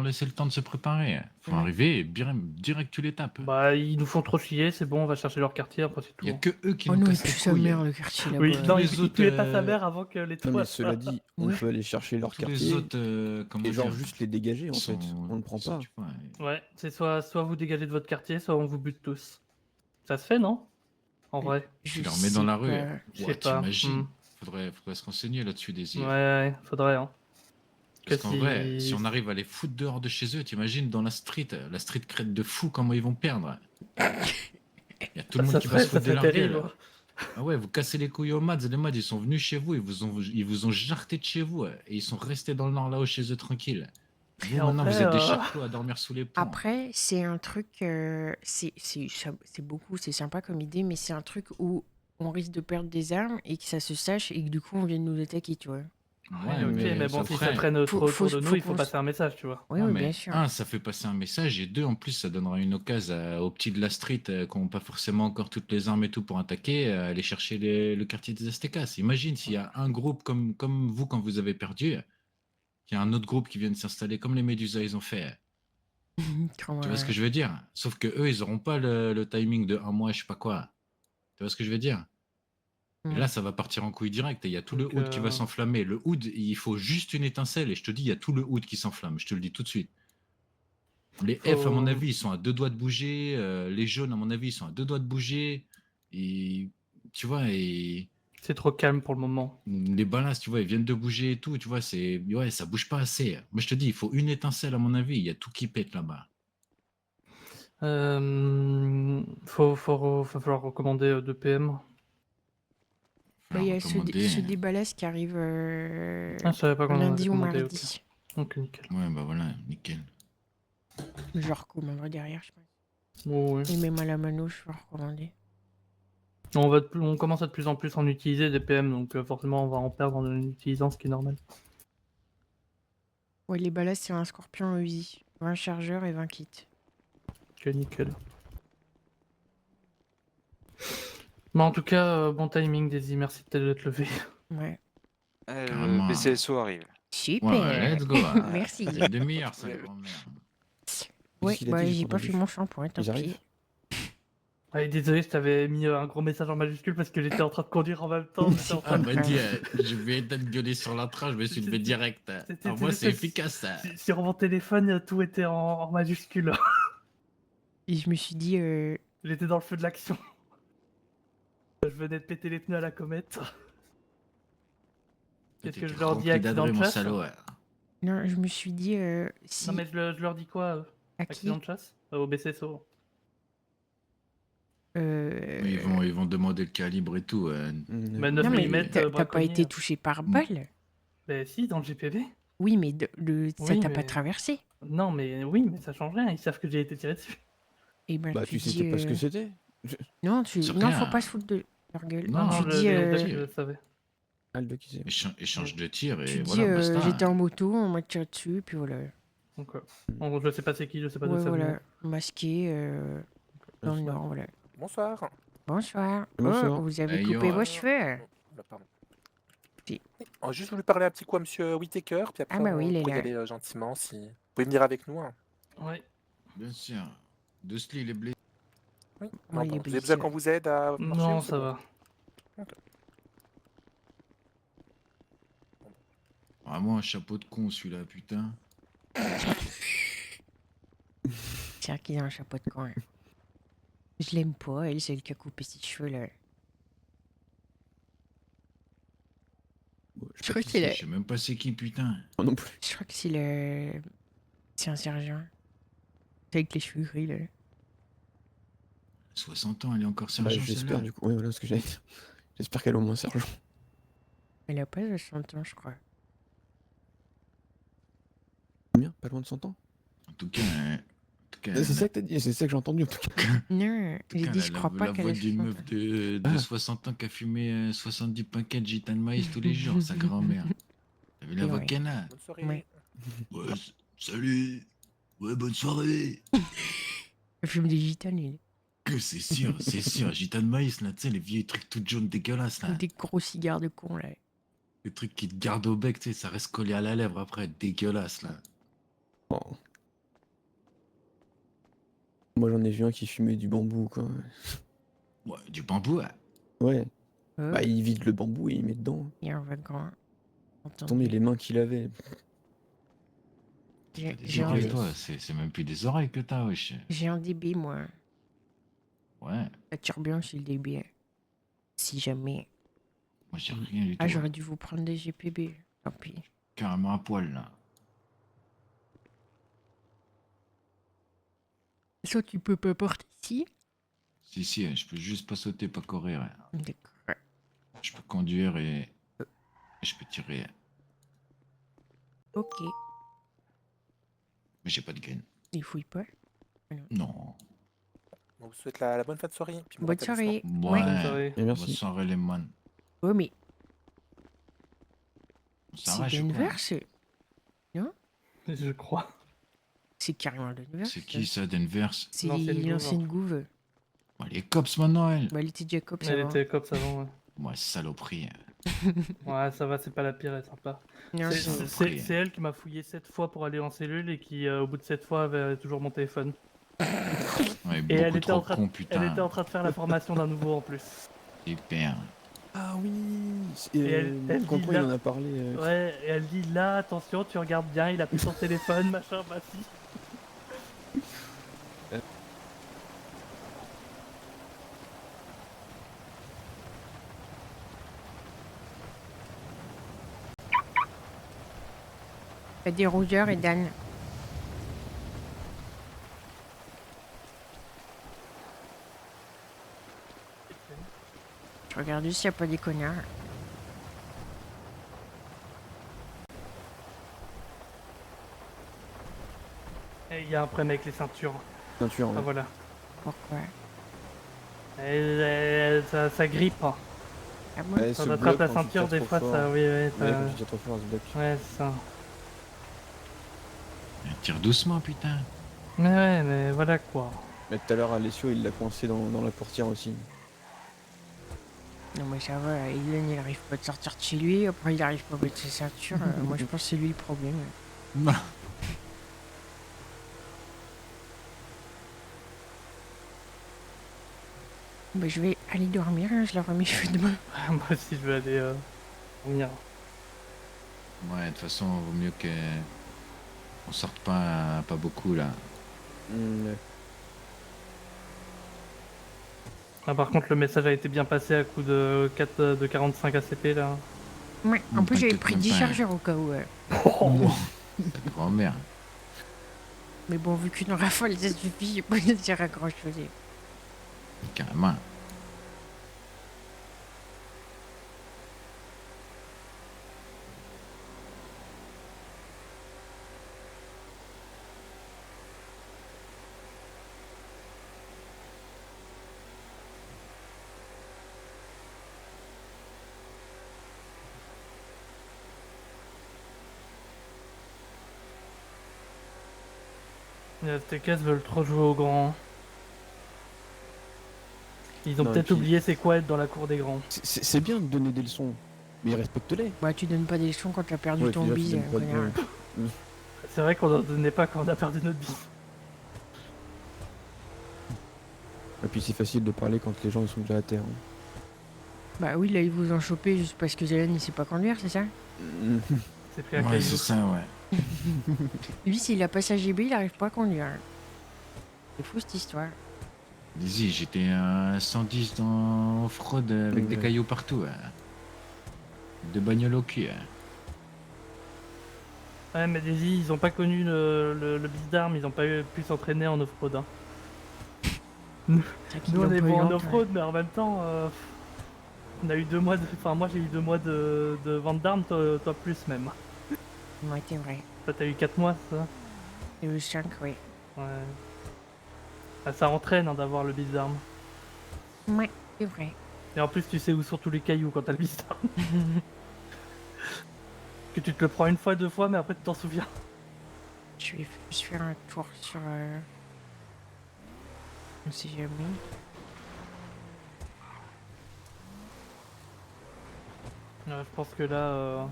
[SPEAKER 9] laisser le temps de se préparer. Faut
[SPEAKER 2] Ouais.
[SPEAKER 9] arriver et direct tu les tapes.
[SPEAKER 3] Bah, ils nous font trop chier, c'est bon, on va chercher leur quartier, après c'est tout.
[SPEAKER 9] Il y a
[SPEAKER 3] hein.
[SPEAKER 9] que eux qui
[SPEAKER 2] Oh
[SPEAKER 9] nous
[SPEAKER 2] non, il
[SPEAKER 9] cassent
[SPEAKER 2] pue
[SPEAKER 9] les
[SPEAKER 2] sa
[SPEAKER 9] couilles.
[SPEAKER 2] mère, le quartier là-bas.
[SPEAKER 3] Oui, non,
[SPEAKER 9] les
[SPEAKER 3] il
[SPEAKER 9] autres,
[SPEAKER 3] tuait pas sa mère avant que les
[SPEAKER 7] Non,
[SPEAKER 3] trois.
[SPEAKER 7] mais cela dit, on
[SPEAKER 2] Ouais.
[SPEAKER 7] peut aller chercher leur
[SPEAKER 9] Tous les
[SPEAKER 7] quartier
[SPEAKER 9] autres, comment
[SPEAKER 7] et genre
[SPEAKER 9] dire,
[SPEAKER 7] juste les dégager, en
[SPEAKER 9] ils
[SPEAKER 7] fait.
[SPEAKER 9] sont-
[SPEAKER 7] On ne prend
[SPEAKER 9] ils sont-
[SPEAKER 7] pas.
[SPEAKER 9] tu vois,
[SPEAKER 3] Ouais, c'est soit vous dégagez de votre quartier, soit on vous bute tous. Ça se fait, non? En vrai.
[SPEAKER 2] Je
[SPEAKER 9] tu les remets dans la
[SPEAKER 2] sais
[SPEAKER 9] rue.
[SPEAKER 2] pas.
[SPEAKER 3] Je
[SPEAKER 9] Ouais,
[SPEAKER 3] sais pas.
[SPEAKER 9] t'imagines. Faudrait se renseigner là-dessus, Désir.
[SPEAKER 3] Ouais, faudrait, hein.
[SPEAKER 9] Parce
[SPEAKER 3] Que
[SPEAKER 9] qu'en vrai, si on arrive à les foutre dehors de chez eux, t'imagines dans la street crête de fou, comment ils vont perdre. Il y a tout le monde qui va se foutre de leur
[SPEAKER 3] terrible.
[SPEAKER 9] gueule. Ah ouais, vous cassez les couilles aux Mads, les Mads ils sont venus chez vous, ils vous ont jarté de chez vous, et ils sont restés dans le nord là-haut chez eux tranquilles. Vous
[SPEAKER 3] Et
[SPEAKER 9] maintenant
[SPEAKER 3] après,
[SPEAKER 9] vous êtes des charclots à dormir sous les ponts.
[SPEAKER 2] Après, c'est un truc... c'est beaucoup, c'est sympa comme idée, mais c'est un truc où on risque de perdre des armes et que ça se sache et que du coup on vienne nous attaquer, tu vois.
[SPEAKER 3] Ouais, ok, mais bon, si ça
[SPEAKER 9] ferait-
[SPEAKER 3] traîne trop autour de nous, il faut
[SPEAKER 2] qu'on
[SPEAKER 3] passer un message, tu vois.
[SPEAKER 2] Oui,
[SPEAKER 9] Ouais,
[SPEAKER 2] oui,
[SPEAKER 9] mais
[SPEAKER 2] bien sûr.
[SPEAKER 9] un, ça fait passer un message, et deux, en plus, ça donnera une occasion aux petits de la street qui n'ont pas forcément encore toutes les armes et tout pour attaquer, aller chercher le quartier des Aztecas. Imagine s'il y a un groupe comme vous quand vous avez perdu, qu'il y a un autre groupe qui vient de s'installer comme les Médusas ils ont fait. Tu vois ce que je veux dire? Sauf que eux, ils n'auront pas le timing de un mois, je sais pas quoi. Tu vois ce que je veux dire? Et là, ça va partir en couille direct. Et il y a tout le
[SPEAKER 3] Donc,
[SPEAKER 9] hood qui va s'enflammer. Le hood, il faut juste une étincelle. Et je te dis, il y a tout le hood qui s'enflamme. Je te le dis tout de suite. Les F, à mon avis, ils sont à 2 doigts de bouger. Les jaunes, à mon avis, ils sont à 2 doigts de bouger. Et tu vois, et
[SPEAKER 3] C'est trop calme pour le moment.
[SPEAKER 9] Les ballasts, tu vois, ils viennent de bouger et tout, tu vois, ouais, ça bouge pas assez. Moi, je te dis, il faut une étincelle, à mon avis, il y a tout qui pète là-bas.
[SPEAKER 3] Va falloir recommander 2 PM.
[SPEAKER 2] Bah, il y a ceux des ballasts qui arrivent
[SPEAKER 3] Ah, je savais pas qu'on en
[SPEAKER 2] lundi
[SPEAKER 3] avait
[SPEAKER 2] ou
[SPEAKER 3] commandé,
[SPEAKER 2] mardi.
[SPEAKER 3] Ok, nickel.
[SPEAKER 9] Ouais, bah voilà, nickel.
[SPEAKER 2] Je leur recommanderai derrière, je pense.
[SPEAKER 3] Bon, ouais.
[SPEAKER 2] Et même à la mano, je vais recommander.
[SPEAKER 3] On commence à de plus en plus en utiliser des PM, donc forcément on va en perdre en utilisant, ce qui est normal.
[SPEAKER 2] Ouais, les ballasts, c'est un scorpion Uzi. 20 chargeurs et 20 kits.
[SPEAKER 3] Ok, nickel. Mais en tout cas, bon timing, Daisy, merci d'être levé.
[SPEAKER 2] Ouais.
[SPEAKER 9] Carrément.
[SPEAKER 10] Le BCSO arrive.
[SPEAKER 2] Super.
[SPEAKER 9] Ouais, let's go.
[SPEAKER 2] Merci.
[SPEAKER 9] Il y a une demi-heure, ça, grand-mère.
[SPEAKER 2] Ouais,
[SPEAKER 7] qu'il a
[SPEAKER 2] bah
[SPEAKER 7] dit,
[SPEAKER 2] j'ai
[SPEAKER 7] j'ai
[SPEAKER 2] pas
[SPEAKER 7] pas
[SPEAKER 2] fait
[SPEAKER 7] entendu.
[SPEAKER 2] mon shampoing, tant
[SPEAKER 7] Ils
[SPEAKER 2] pis.
[SPEAKER 7] arrivent
[SPEAKER 3] Ouais, désolé, je t'avais mis un gros message en majuscule parce que j'étais en train de conduire en même temps. j'étais en train
[SPEAKER 9] Ah,
[SPEAKER 3] de-
[SPEAKER 9] bah dis, je vais être gueuler sur la trace, je me suis levé direct. Alors moi,
[SPEAKER 3] juste
[SPEAKER 9] c'est
[SPEAKER 3] que
[SPEAKER 9] efficace, ça.
[SPEAKER 3] Sur mon téléphone, tout était en majuscule.
[SPEAKER 2] Et je me suis dit,
[SPEAKER 3] J'étais dans le feu de l'action. Je venais de péter les pneus à la comète. Qu'est-ce que je leur dis,
[SPEAKER 9] Rempli
[SPEAKER 3] accident
[SPEAKER 9] d'adré,
[SPEAKER 3] de
[SPEAKER 9] mon
[SPEAKER 3] chasse?
[SPEAKER 9] salaud. Ouais.
[SPEAKER 2] non, je me suis dit, si.
[SPEAKER 3] Non mais je leur dis quoi
[SPEAKER 2] À qui
[SPEAKER 3] accident de chasse au BCSO.
[SPEAKER 9] Mais ils vont demander le calibre et tout.
[SPEAKER 3] Mais 9
[SPEAKER 2] Non, mais
[SPEAKER 3] mm,
[SPEAKER 2] t'as pas
[SPEAKER 3] braconnier.
[SPEAKER 2] été touché par balle.
[SPEAKER 3] Mais si, dans le GPV.
[SPEAKER 2] Oui, mais ça
[SPEAKER 3] Oui,
[SPEAKER 2] t'a pas
[SPEAKER 3] mais-
[SPEAKER 2] traversé.
[SPEAKER 3] Non, mais oui, mais ça change rien. Ils savent que j'ai été tiré dessus.
[SPEAKER 2] Et ben,
[SPEAKER 7] Bah,
[SPEAKER 2] tu
[SPEAKER 7] tu
[SPEAKER 2] dis,
[SPEAKER 7] sais pas ce que c'était.
[SPEAKER 2] Non,
[SPEAKER 9] C'est
[SPEAKER 2] non,
[SPEAKER 9] rien.
[SPEAKER 2] faut pas se foutre de leur gueule.
[SPEAKER 9] Non,
[SPEAKER 2] tu
[SPEAKER 9] je
[SPEAKER 2] dis,
[SPEAKER 3] je savais.
[SPEAKER 7] Ah, le doc, il sait.
[SPEAKER 9] Échange de tir et
[SPEAKER 2] tu dis,
[SPEAKER 9] voilà, basta.
[SPEAKER 2] j'étais en moto, on m'a tiré dessus, puis voilà.
[SPEAKER 3] Donc, je sais pas c'est qui, je sais pas
[SPEAKER 2] Ouais,
[SPEAKER 3] d'où ça
[SPEAKER 2] voilà,
[SPEAKER 3] venait.
[SPEAKER 2] masqué dans le nord, voilà.
[SPEAKER 14] Bonsoir.
[SPEAKER 2] Bonsoir.
[SPEAKER 7] Bonsoir.
[SPEAKER 2] Oh, vous avez
[SPEAKER 9] Hey,
[SPEAKER 2] coupé
[SPEAKER 9] yo.
[SPEAKER 2] vos cheveux.
[SPEAKER 14] Bah, pardon.
[SPEAKER 2] Si.
[SPEAKER 14] On a juste voulu parler un petit coup à monsieur Whittaker, puis après
[SPEAKER 2] Ah bah oui, il est
[SPEAKER 14] on pourrait y
[SPEAKER 2] là.
[SPEAKER 14] aller gentiment si... Vous pouvez venir avec nous, hein.
[SPEAKER 3] Ouais.
[SPEAKER 9] Bien sûr. Dusty, il est blessé.
[SPEAKER 14] Oui.
[SPEAKER 2] Ouais,
[SPEAKER 14] Non,
[SPEAKER 2] il
[SPEAKER 14] bon.
[SPEAKER 2] est
[SPEAKER 14] Vous avez
[SPEAKER 2] blessé,
[SPEAKER 14] besoin
[SPEAKER 2] ouais.
[SPEAKER 14] qu'on vous aide à marcher
[SPEAKER 3] Non,
[SPEAKER 14] ou c'est
[SPEAKER 3] ça
[SPEAKER 14] bon
[SPEAKER 3] va.
[SPEAKER 14] Ok.
[SPEAKER 9] Vraiment un chapeau de con, celui-là, putain.
[SPEAKER 2] C'est vrai qu'il a un chapeau de con. Hein. Je l'aime pas, elle, c'est elle qui a coupé ses cheveux, là.
[SPEAKER 7] Bon,
[SPEAKER 2] Je crois qu'il
[SPEAKER 9] Je
[SPEAKER 2] est.
[SPEAKER 9] sais même pas c'est qui, putain.
[SPEAKER 7] Moi non plus.
[SPEAKER 2] Je crois que c'est le. C'est un sergent. C'est avec les cheveux gris, là.
[SPEAKER 9] 60 ans, elle est encore
[SPEAKER 7] Bah,
[SPEAKER 9] sergent,
[SPEAKER 7] j'espère
[SPEAKER 9] celle-là.
[SPEAKER 7] du coup. Ouais, voilà ce que j'allais dire. J'espère qu'elle est au moins sergent.
[SPEAKER 2] Elle a pas 60 ans, je crois.
[SPEAKER 7] Combien? Pas loin de 100 ans?
[SPEAKER 9] En tout cas,
[SPEAKER 7] C'est ça que t'as dit, c'est ça que j'ai entendu en tout cas.
[SPEAKER 2] Non, j'ai dit, je crois pas
[SPEAKER 9] la
[SPEAKER 2] qu'elle
[SPEAKER 9] voix
[SPEAKER 2] a
[SPEAKER 9] d'une
[SPEAKER 2] 60
[SPEAKER 9] meuf
[SPEAKER 2] ans.
[SPEAKER 9] de 60 ans qui a fumé 70 paquets de gitan de maïs tous les jours, sa grand-mère. T'as vu la voix
[SPEAKER 2] Ouais.
[SPEAKER 9] qu'elle a?
[SPEAKER 14] Bonne soirée.
[SPEAKER 2] Ouais.
[SPEAKER 9] Ouais, salut. Ouais, bonne soirée.
[SPEAKER 2] Elle fume des gitanes, il.
[SPEAKER 9] Que c'est sûr, gitan de maïs, là, tu sais, les vieux trucs tout jaunes dégueulasses, là.
[SPEAKER 2] Des gros cigares de con, là.
[SPEAKER 9] Les trucs qui te gardent au bec, tu sais, ça reste collé à la lèvre après, dégueulasse, là.
[SPEAKER 7] Oh. Moi j'en ai vu un qui fumait du bambou quoi.
[SPEAKER 9] Ouais, du bambou, ouais.
[SPEAKER 7] Ouais.
[SPEAKER 2] Oh,
[SPEAKER 7] Bah il vide le bambou et il met dedans.
[SPEAKER 2] il y a un vagrant.
[SPEAKER 7] Tombé les mains qu'il avait.
[SPEAKER 2] J'ai
[SPEAKER 9] Des
[SPEAKER 2] j'ai
[SPEAKER 9] oreilles,
[SPEAKER 2] un,
[SPEAKER 9] toi, c'est même plus des oreilles que t'as, wesh.
[SPEAKER 2] j'ai un DB, moi.
[SPEAKER 9] Ouais,
[SPEAKER 2] La turbulence, c'est le DB. Hein. Si jamais.
[SPEAKER 9] moi j'ai rien du tout.
[SPEAKER 2] Ah, j'aurais dû vous prendre des GPB. Tant pis.
[SPEAKER 9] Carrément à poil, là.
[SPEAKER 2] Ça, tu peux pas porter ici?
[SPEAKER 9] Si, je peux juste pas sauter, pas courir.
[SPEAKER 2] D'accord.
[SPEAKER 9] Je peux conduire et je peux tirer.
[SPEAKER 2] Ok.
[SPEAKER 9] Mais j'ai pas de gun.
[SPEAKER 2] Il fouille pas.
[SPEAKER 9] Non.
[SPEAKER 14] On vous souhaite la bonne fin de soirée. Puis bon
[SPEAKER 2] Bonne
[SPEAKER 14] rétablissement.
[SPEAKER 2] soirée.
[SPEAKER 9] Ouais.
[SPEAKER 3] Bonne soirée.
[SPEAKER 7] Et merci.
[SPEAKER 9] Bonne soirée, les moines.
[SPEAKER 2] Ouais, mais
[SPEAKER 9] On
[SPEAKER 2] c'est
[SPEAKER 9] s'arrache, ou
[SPEAKER 2] Denver,
[SPEAKER 9] quoi?
[SPEAKER 2] c'est. Non?
[SPEAKER 3] Je crois.
[SPEAKER 2] C'est carrément Denver.
[SPEAKER 9] C'est qui ça, Denver?
[SPEAKER 2] C'est
[SPEAKER 3] L'ancienne gouve.
[SPEAKER 2] l'ancienne gouve.
[SPEAKER 9] Bon, les cops maintenant, elle.
[SPEAKER 2] Bah, elle était déjà cops
[SPEAKER 3] Elle
[SPEAKER 2] avant.
[SPEAKER 3] était cops avant, ouais.
[SPEAKER 9] Ouais, saloperie.
[SPEAKER 3] Ouais, ça va, c'est pas la pire, elle est sympa.
[SPEAKER 2] Non,
[SPEAKER 3] C'est-
[SPEAKER 2] c'est-
[SPEAKER 3] C'est elle qui m'a fouillé 7 fois pour aller en cellule et qui, au bout de 7 fois, avait toujours mon téléphone.
[SPEAKER 9] Ouais,
[SPEAKER 3] Et
[SPEAKER 9] beaucoup
[SPEAKER 3] elle était,
[SPEAKER 9] trop
[SPEAKER 3] en train,
[SPEAKER 9] con,
[SPEAKER 3] elle
[SPEAKER 9] putain.
[SPEAKER 3] était en train de faire la formation d'un nouveau en plus.
[SPEAKER 9] Super.
[SPEAKER 7] Ah oui.
[SPEAKER 3] Et elle dit
[SPEAKER 7] Contrôle il
[SPEAKER 3] là-
[SPEAKER 7] en a parlé.
[SPEAKER 3] Ouais, et elle dit là, attention, tu regardes bien, il a pris son téléphone, machin, bah si.
[SPEAKER 2] T'as des rougeurs et Dan. Je regarde juste s'il n'y a pas des connards.
[SPEAKER 3] Et il y a un problème avec les ceintures.
[SPEAKER 7] Ceinture,
[SPEAKER 3] Ah
[SPEAKER 7] ouais.
[SPEAKER 3] voilà.
[SPEAKER 2] Pourquoi?
[SPEAKER 3] Ça grippe.
[SPEAKER 2] Ah bon?
[SPEAKER 7] Elle
[SPEAKER 3] Quand
[SPEAKER 7] se
[SPEAKER 3] on attrape
[SPEAKER 7] bloque
[SPEAKER 3] la
[SPEAKER 7] quand tu
[SPEAKER 3] ceinture,
[SPEAKER 7] tires
[SPEAKER 3] des
[SPEAKER 7] trop
[SPEAKER 3] fois, ça...
[SPEAKER 7] fort.
[SPEAKER 3] Oui, oui,
[SPEAKER 7] Ouais,
[SPEAKER 3] ça...
[SPEAKER 7] quand tu tires trop fort, elle se bloque.
[SPEAKER 3] Ouais, c'est ça.
[SPEAKER 9] Tire doucement, putain.
[SPEAKER 3] Ouais, mais voilà quoi.
[SPEAKER 7] Mais tout à l'heure, Alessio, il l'a coincé dans la portière aussi.
[SPEAKER 2] Non mais ça va, Elon il arrive pas à sortir de chez lui, après il arrive pas à mettre ses ceintures, moi je pense que c'est lui le problème.
[SPEAKER 9] Non.
[SPEAKER 2] Bah je vais aller dormir, hein, je laverai mes cheveux demain.
[SPEAKER 3] Moi aussi, je vais aller dormir.
[SPEAKER 9] Ouais, de toute façon, vaut mieux que on sorte pas beaucoup là.
[SPEAKER 7] Ouais.
[SPEAKER 3] Ah, par contre, le message a été bien passé à coup de 45 ACP là.
[SPEAKER 2] Ouais, en plus j'avais
[SPEAKER 9] t'inquiète
[SPEAKER 2] pris
[SPEAKER 9] même
[SPEAKER 2] 10
[SPEAKER 9] pas.
[SPEAKER 2] chargeurs au cas où.
[SPEAKER 9] Ta grand-mère.
[SPEAKER 2] Mais bon, vu qu'une rafale ça suffit, j'ai pas besoin de dire à grand chose.
[SPEAKER 9] Carrément.
[SPEAKER 3] Les FTKS veulent trop jouer au grand. Ils ont
[SPEAKER 7] Non, et
[SPEAKER 3] peut-être
[SPEAKER 7] puis-
[SPEAKER 3] oublié c'est quoi être dans la cour des grands.
[SPEAKER 7] C'est bien de donner des leçons, mais respecte-les.
[SPEAKER 2] Bah tu donnes pas des leçons quand t'as perdu
[SPEAKER 7] Ouais,
[SPEAKER 2] ton
[SPEAKER 7] puis là, tu
[SPEAKER 2] bise,
[SPEAKER 7] donnes pas de-
[SPEAKER 2] connard.
[SPEAKER 7] ouais.
[SPEAKER 3] C'est vrai qu'on n'en donnait pas quand on a perdu notre bise.
[SPEAKER 7] Et puis c'est facile de parler quand les gens ils sont déjà à terre. hein.
[SPEAKER 2] Bah oui, là ils vous ont chopé juste parce que Zelen il sait pas conduire, c'est ça?
[SPEAKER 3] C'est pris un
[SPEAKER 9] Ouais,
[SPEAKER 3] caillou.
[SPEAKER 9] c'est ça, ouais.
[SPEAKER 2] Lui s'il a pas sa GB, il arrive pas à conduire. C'est fou cette histoire.
[SPEAKER 9] Dis-y, j'étais à 110 dans fraude avec des
[SPEAKER 7] Ouais.
[SPEAKER 9] cailloux partout. De bagnole au cul.
[SPEAKER 3] Ouais, mais Daisy, ils ont pas connu le bise d'armes, ils ont pas pu s'entraîner en off-road. Hein. Nous,
[SPEAKER 2] qu'ils
[SPEAKER 3] on
[SPEAKER 2] l'ont
[SPEAKER 3] est
[SPEAKER 2] pas eu
[SPEAKER 3] bon en
[SPEAKER 2] longtemps,
[SPEAKER 3] off-road, mais en même temps, on a eu 2 mois de. Enfin, moi j'ai eu 2 mois de vente d'armes, toi plus même.
[SPEAKER 2] Ouais, c'est vrai.
[SPEAKER 3] Toi, t'as eu 4 mois, c'est ça?
[SPEAKER 2] Et le 5, oui.
[SPEAKER 3] Ouais. Ah, ça entraîne hein, d'avoir le bise d'armes.
[SPEAKER 2] Ouais, c'est vrai.
[SPEAKER 3] Et en plus, tu sais où sont tous les cailloux quand t'as le bise d'armes. Que tu te le prends une fois, 2 fois, mais après tu t'en souviens.
[SPEAKER 2] Je vais juste faire un tour sur... On sait jamais.
[SPEAKER 3] Je pense que là...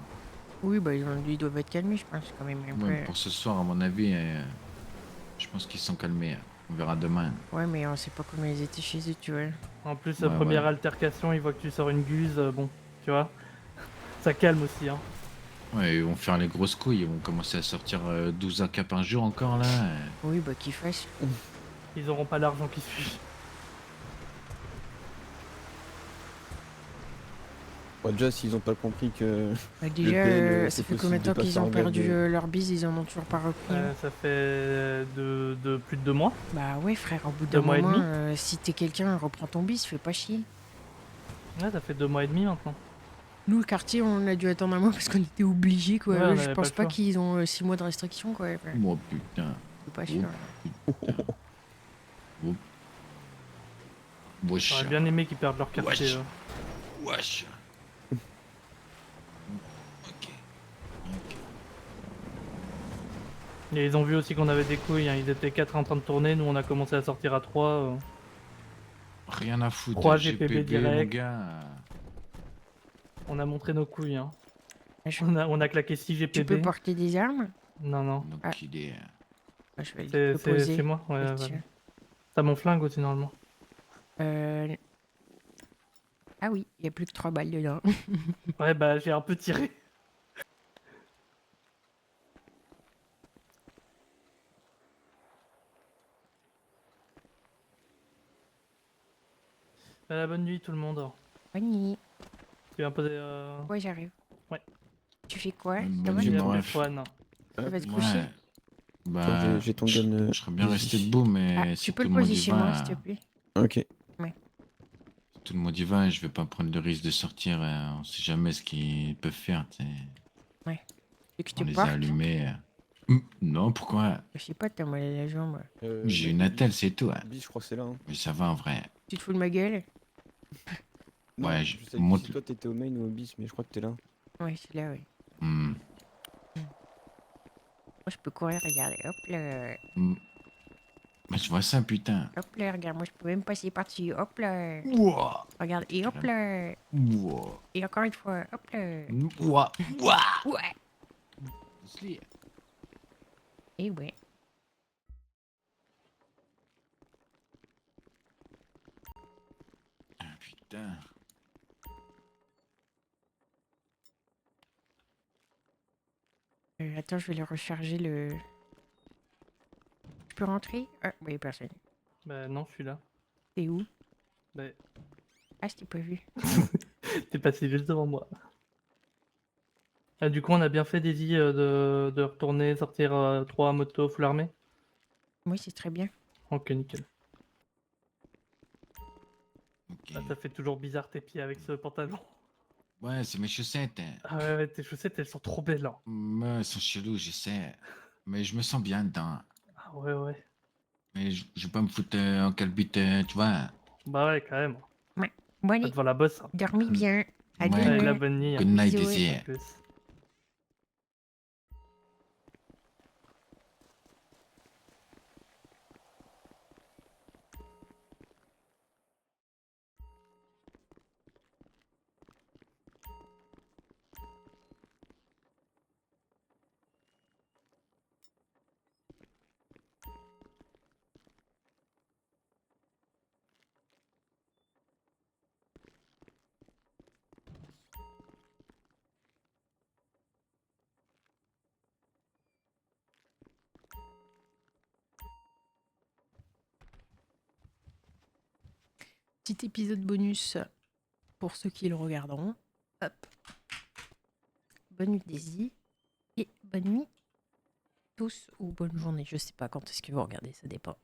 [SPEAKER 2] Oui, bah ils doivent être calmés, je pense, quand même. Un
[SPEAKER 9] Ouais,
[SPEAKER 2] peu.
[SPEAKER 9] pour ce soir, à mon avis, je pense qu'ils sont calmés. On verra demain.
[SPEAKER 2] Ouais, mais on sait pas comment ils étaient chez eux, tu vois.
[SPEAKER 3] En plus,
[SPEAKER 9] Ouais,
[SPEAKER 3] première
[SPEAKER 9] ouais.
[SPEAKER 3] altercation, ils voient que tu sors une guse, bon, tu vois. Ça calme aussi, hein.
[SPEAKER 9] Ouais, ils vont faire les grosses couilles. Ils vont commencer à sortir 12 AK par jour encore là.
[SPEAKER 2] Oui, bah qu'ils fassent.
[SPEAKER 3] Ils auront pas l'argent qui suit.
[SPEAKER 7] Ouais, déjà, s'ils ont pas compris que.
[SPEAKER 2] Bah
[SPEAKER 7] le
[SPEAKER 2] déjà,
[SPEAKER 7] PL,
[SPEAKER 2] ça
[SPEAKER 7] c'est
[SPEAKER 2] fait
[SPEAKER 7] possible
[SPEAKER 2] combien de temps
[SPEAKER 7] passer
[SPEAKER 2] qu'ils
[SPEAKER 7] en
[SPEAKER 2] ont
[SPEAKER 7] grève
[SPEAKER 2] perdu
[SPEAKER 7] de-
[SPEAKER 2] leur bise, ils en ont toujours pas repris. hein.
[SPEAKER 3] Ça fait plus de 2 mois.
[SPEAKER 2] Bah ouais, frère, au bout
[SPEAKER 3] 2
[SPEAKER 2] d'un
[SPEAKER 3] mois et
[SPEAKER 2] moment,
[SPEAKER 3] demi.
[SPEAKER 2] si t'es quelqu'un, reprends ton bise, fais pas chier.
[SPEAKER 3] Ouais, ça fait 2 mois et demi maintenant.
[SPEAKER 2] Nous, le quartier, on a dû attendre un mois parce qu'on était obligés, quoi.
[SPEAKER 3] Ouais, on
[SPEAKER 2] Je
[SPEAKER 3] avait
[SPEAKER 2] pense
[SPEAKER 3] pas
[SPEAKER 2] pas
[SPEAKER 3] le choix.
[SPEAKER 2] qu'ils ont 6 mois de restriction, quoi. Enfin,
[SPEAKER 9] Oh putain.
[SPEAKER 2] c'est pas sûr.
[SPEAKER 9] Oh. Wesh.
[SPEAKER 3] J'aurais bien aimé qu'ils perdent leur quartier.
[SPEAKER 9] Wesh. Wesh.
[SPEAKER 3] Et ils ont vu aussi qu'on avait des couilles, hein. Ils étaient 4 en train de tourner, nous on a commencé à sortir à 3.
[SPEAKER 9] Rien à foutre.
[SPEAKER 3] 3 GPB
[SPEAKER 9] mon
[SPEAKER 3] direct.
[SPEAKER 9] gars.
[SPEAKER 3] On a montré nos couilles, hein.
[SPEAKER 2] Je-
[SPEAKER 3] On a claqué 6 GPB.
[SPEAKER 2] Tu peux porter des armes?
[SPEAKER 3] Non, non.
[SPEAKER 9] Donc
[SPEAKER 2] Ah.
[SPEAKER 9] il est.
[SPEAKER 2] Bah, je vais le poser.
[SPEAKER 3] C'est moi, ouais,
[SPEAKER 2] Je
[SPEAKER 3] voilà.
[SPEAKER 2] tiens.
[SPEAKER 3] T'as mon flingue aussi normalement.
[SPEAKER 2] Ah oui, il y a plus que 3 balles dedans.
[SPEAKER 3] Ouais, bah j'ai un peu tiré. Bonne nuit tout le monde.
[SPEAKER 2] Bonne nuit.
[SPEAKER 3] Tu viens poser
[SPEAKER 2] Ouais, j'arrive.
[SPEAKER 3] Ouais.
[SPEAKER 2] Tu fais quoi?
[SPEAKER 9] Bonne
[SPEAKER 2] Ça va?
[SPEAKER 9] nuit,
[SPEAKER 3] Bonne
[SPEAKER 9] mon
[SPEAKER 3] nuit,
[SPEAKER 9] ref.
[SPEAKER 3] Antoine.
[SPEAKER 2] Tu vas te
[SPEAKER 7] Ouais.
[SPEAKER 2] coucher?
[SPEAKER 9] Bah,
[SPEAKER 7] j'ai ton gun.
[SPEAKER 9] je serais bien
[SPEAKER 7] easy.
[SPEAKER 9] resté debout, mais
[SPEAKER 2] Ah,
[SPEAKER 9] si
[SPEAKER 2] tu peux
[SPEAKER 9] tout
[SPEAKER 2] le
[SPEAKER 9] le monde
[SPEAKER 2] poser
[SPEAKER 9] y
[SPEAKER 2] chez moi,
[SPEAKER 9] va,
[SPEAKER 2] s'il te plaît.
[SPEAKER 7] Ok.
[SPEAKER 2] Ouais.
[SPEAKER 9] si tout le monde y va, je vais pas prendre le risque de sortir. On sait jamais ce qu'ils peuvent faire. Tu sais.
[SPEAKER 2] Ouais. Tu veux que je
[SPEAKER 9] On
[SPEAKER 2] te
[SPEAKER 9] les a
[SPEAKER 2] porte?
[SPEAKER 9] allumés. Non, pourquoi?
[SPEAKER 2] Je sais pas, t'as mal à la jambe.
[SPEAKER 9] J'ai
[SPEAKER 7] mec,
[SPEAKER 9] une
[SPEAKER 7] le
[SPEAKER 9] attelle,
[SPEAKER 7] bis.
[SPEAKER 9] c'est tout.
[SPEAKER 7] Le bis, je crois que c'est là. Hein.
[SPEAKER 9] Mais ça va en vrai.
[SPEAKER 2] Tu te fous de ma gueule?
[SPEAKER 7] Non,
[SPEAKER 9] Ouais,
[SPEAKER 7] je
[SPEAKER 9] je
[SPEAKER 7] savais plus
[SPEAKER 9] monte.
[SPEAKER 7] si toi t'étais au main ou au bis, mais je crois que t'es là.
[SPEAKER 2] Ouais, c'est là, oui.
[SPEAKER 9] Hmm,
[SPEAKER 2] Moi, je peux courir, regarde. Hop là.
[SPEAKER 9] hmm. Mais je vois ça, putain.
[SPEAKER 2] Hop là, regarde. Moi, je peux même passer par-dessus. Hop là.
[SPEAKER 9] Ouah.
[SPEAKER 2] Regarde. Et hop là.
[SPEAKER 9] Ouah.
[SPEAKER 2] Et encore une fois. Hop là.
[SPEAKER 9] Ouah. Ouah.
[SPEAKER 2] Ouais.
[SPEAKER 9] Sli.
[SPEAKER 2] Et ouais.
[SPEAKER 9] Ah, putain.
[SPEAKER 2] Attends, je vais le recharger le. Je peux rentrer? Ah, oui, personne.
[SPEAKER 3] Bah non, je suis là.
[SPEAKER 2] T'es où?
[SPEAKER 3] Bah,
[SPEAKER 2] Ah, je t'ai pas vu.
[SPEAKER 3] t'es passé juste devant moi. Ah, du coup, on a bien fait, Daisy, de retourner, sortir 3 motos full armée.
[SPEAKER 2] Oui, c'est très bien.
[SPEAKER 3] Ok, nickel.
[SPEAKER 9] Ok.
[SPEAKER 3] Ah, ça fait toujours bizarre tes pieds avec ce pantalon.
[SPEAKER 9] Ouais, c'est mes chaussettes. Hein.
[SPEAKER 3] Ah ouais, tes chaussettes, elles sont trop belles, hein.
[SPEAKER 9] Elles sont cheloues, je sais. Mais je me sens bien dedans.
[SPEAKER 3] Ah ouais, ouais.
[SPEAKER 9] Mais je vais pas me foutre en calbute, tu vois.
[SPEAKER 3] Bah ouais, quand même.
[SPEAKER 2] Ouais. Bon, allez.
[SPEAKER 3] Devant la bosse. Hein.
[SPEAKER 2] Dormis bien. À
[SPEAKER 9] Ouais.
[SPEAKER 3] Allez, la
[SPEAKER 2] demain.
[SPEAKER 3] bonne nuit.
[SPEAKER 9] Good
[SPEAKER 3] Hein.
[SPEAKER 9] night,
[SPEAKER 2] Bisous.
[SPEAKER 9] Daisy.
[SPEAKER 3] À plus.
[SPEAKER 2] Petit épisode bonus pour ceux qui le regarderont. Hop. Bonne nuit Daisy. Et bonne nuit tous ou bonne journée. Je sais pas quand est-ce que vous regardez, ça dépend.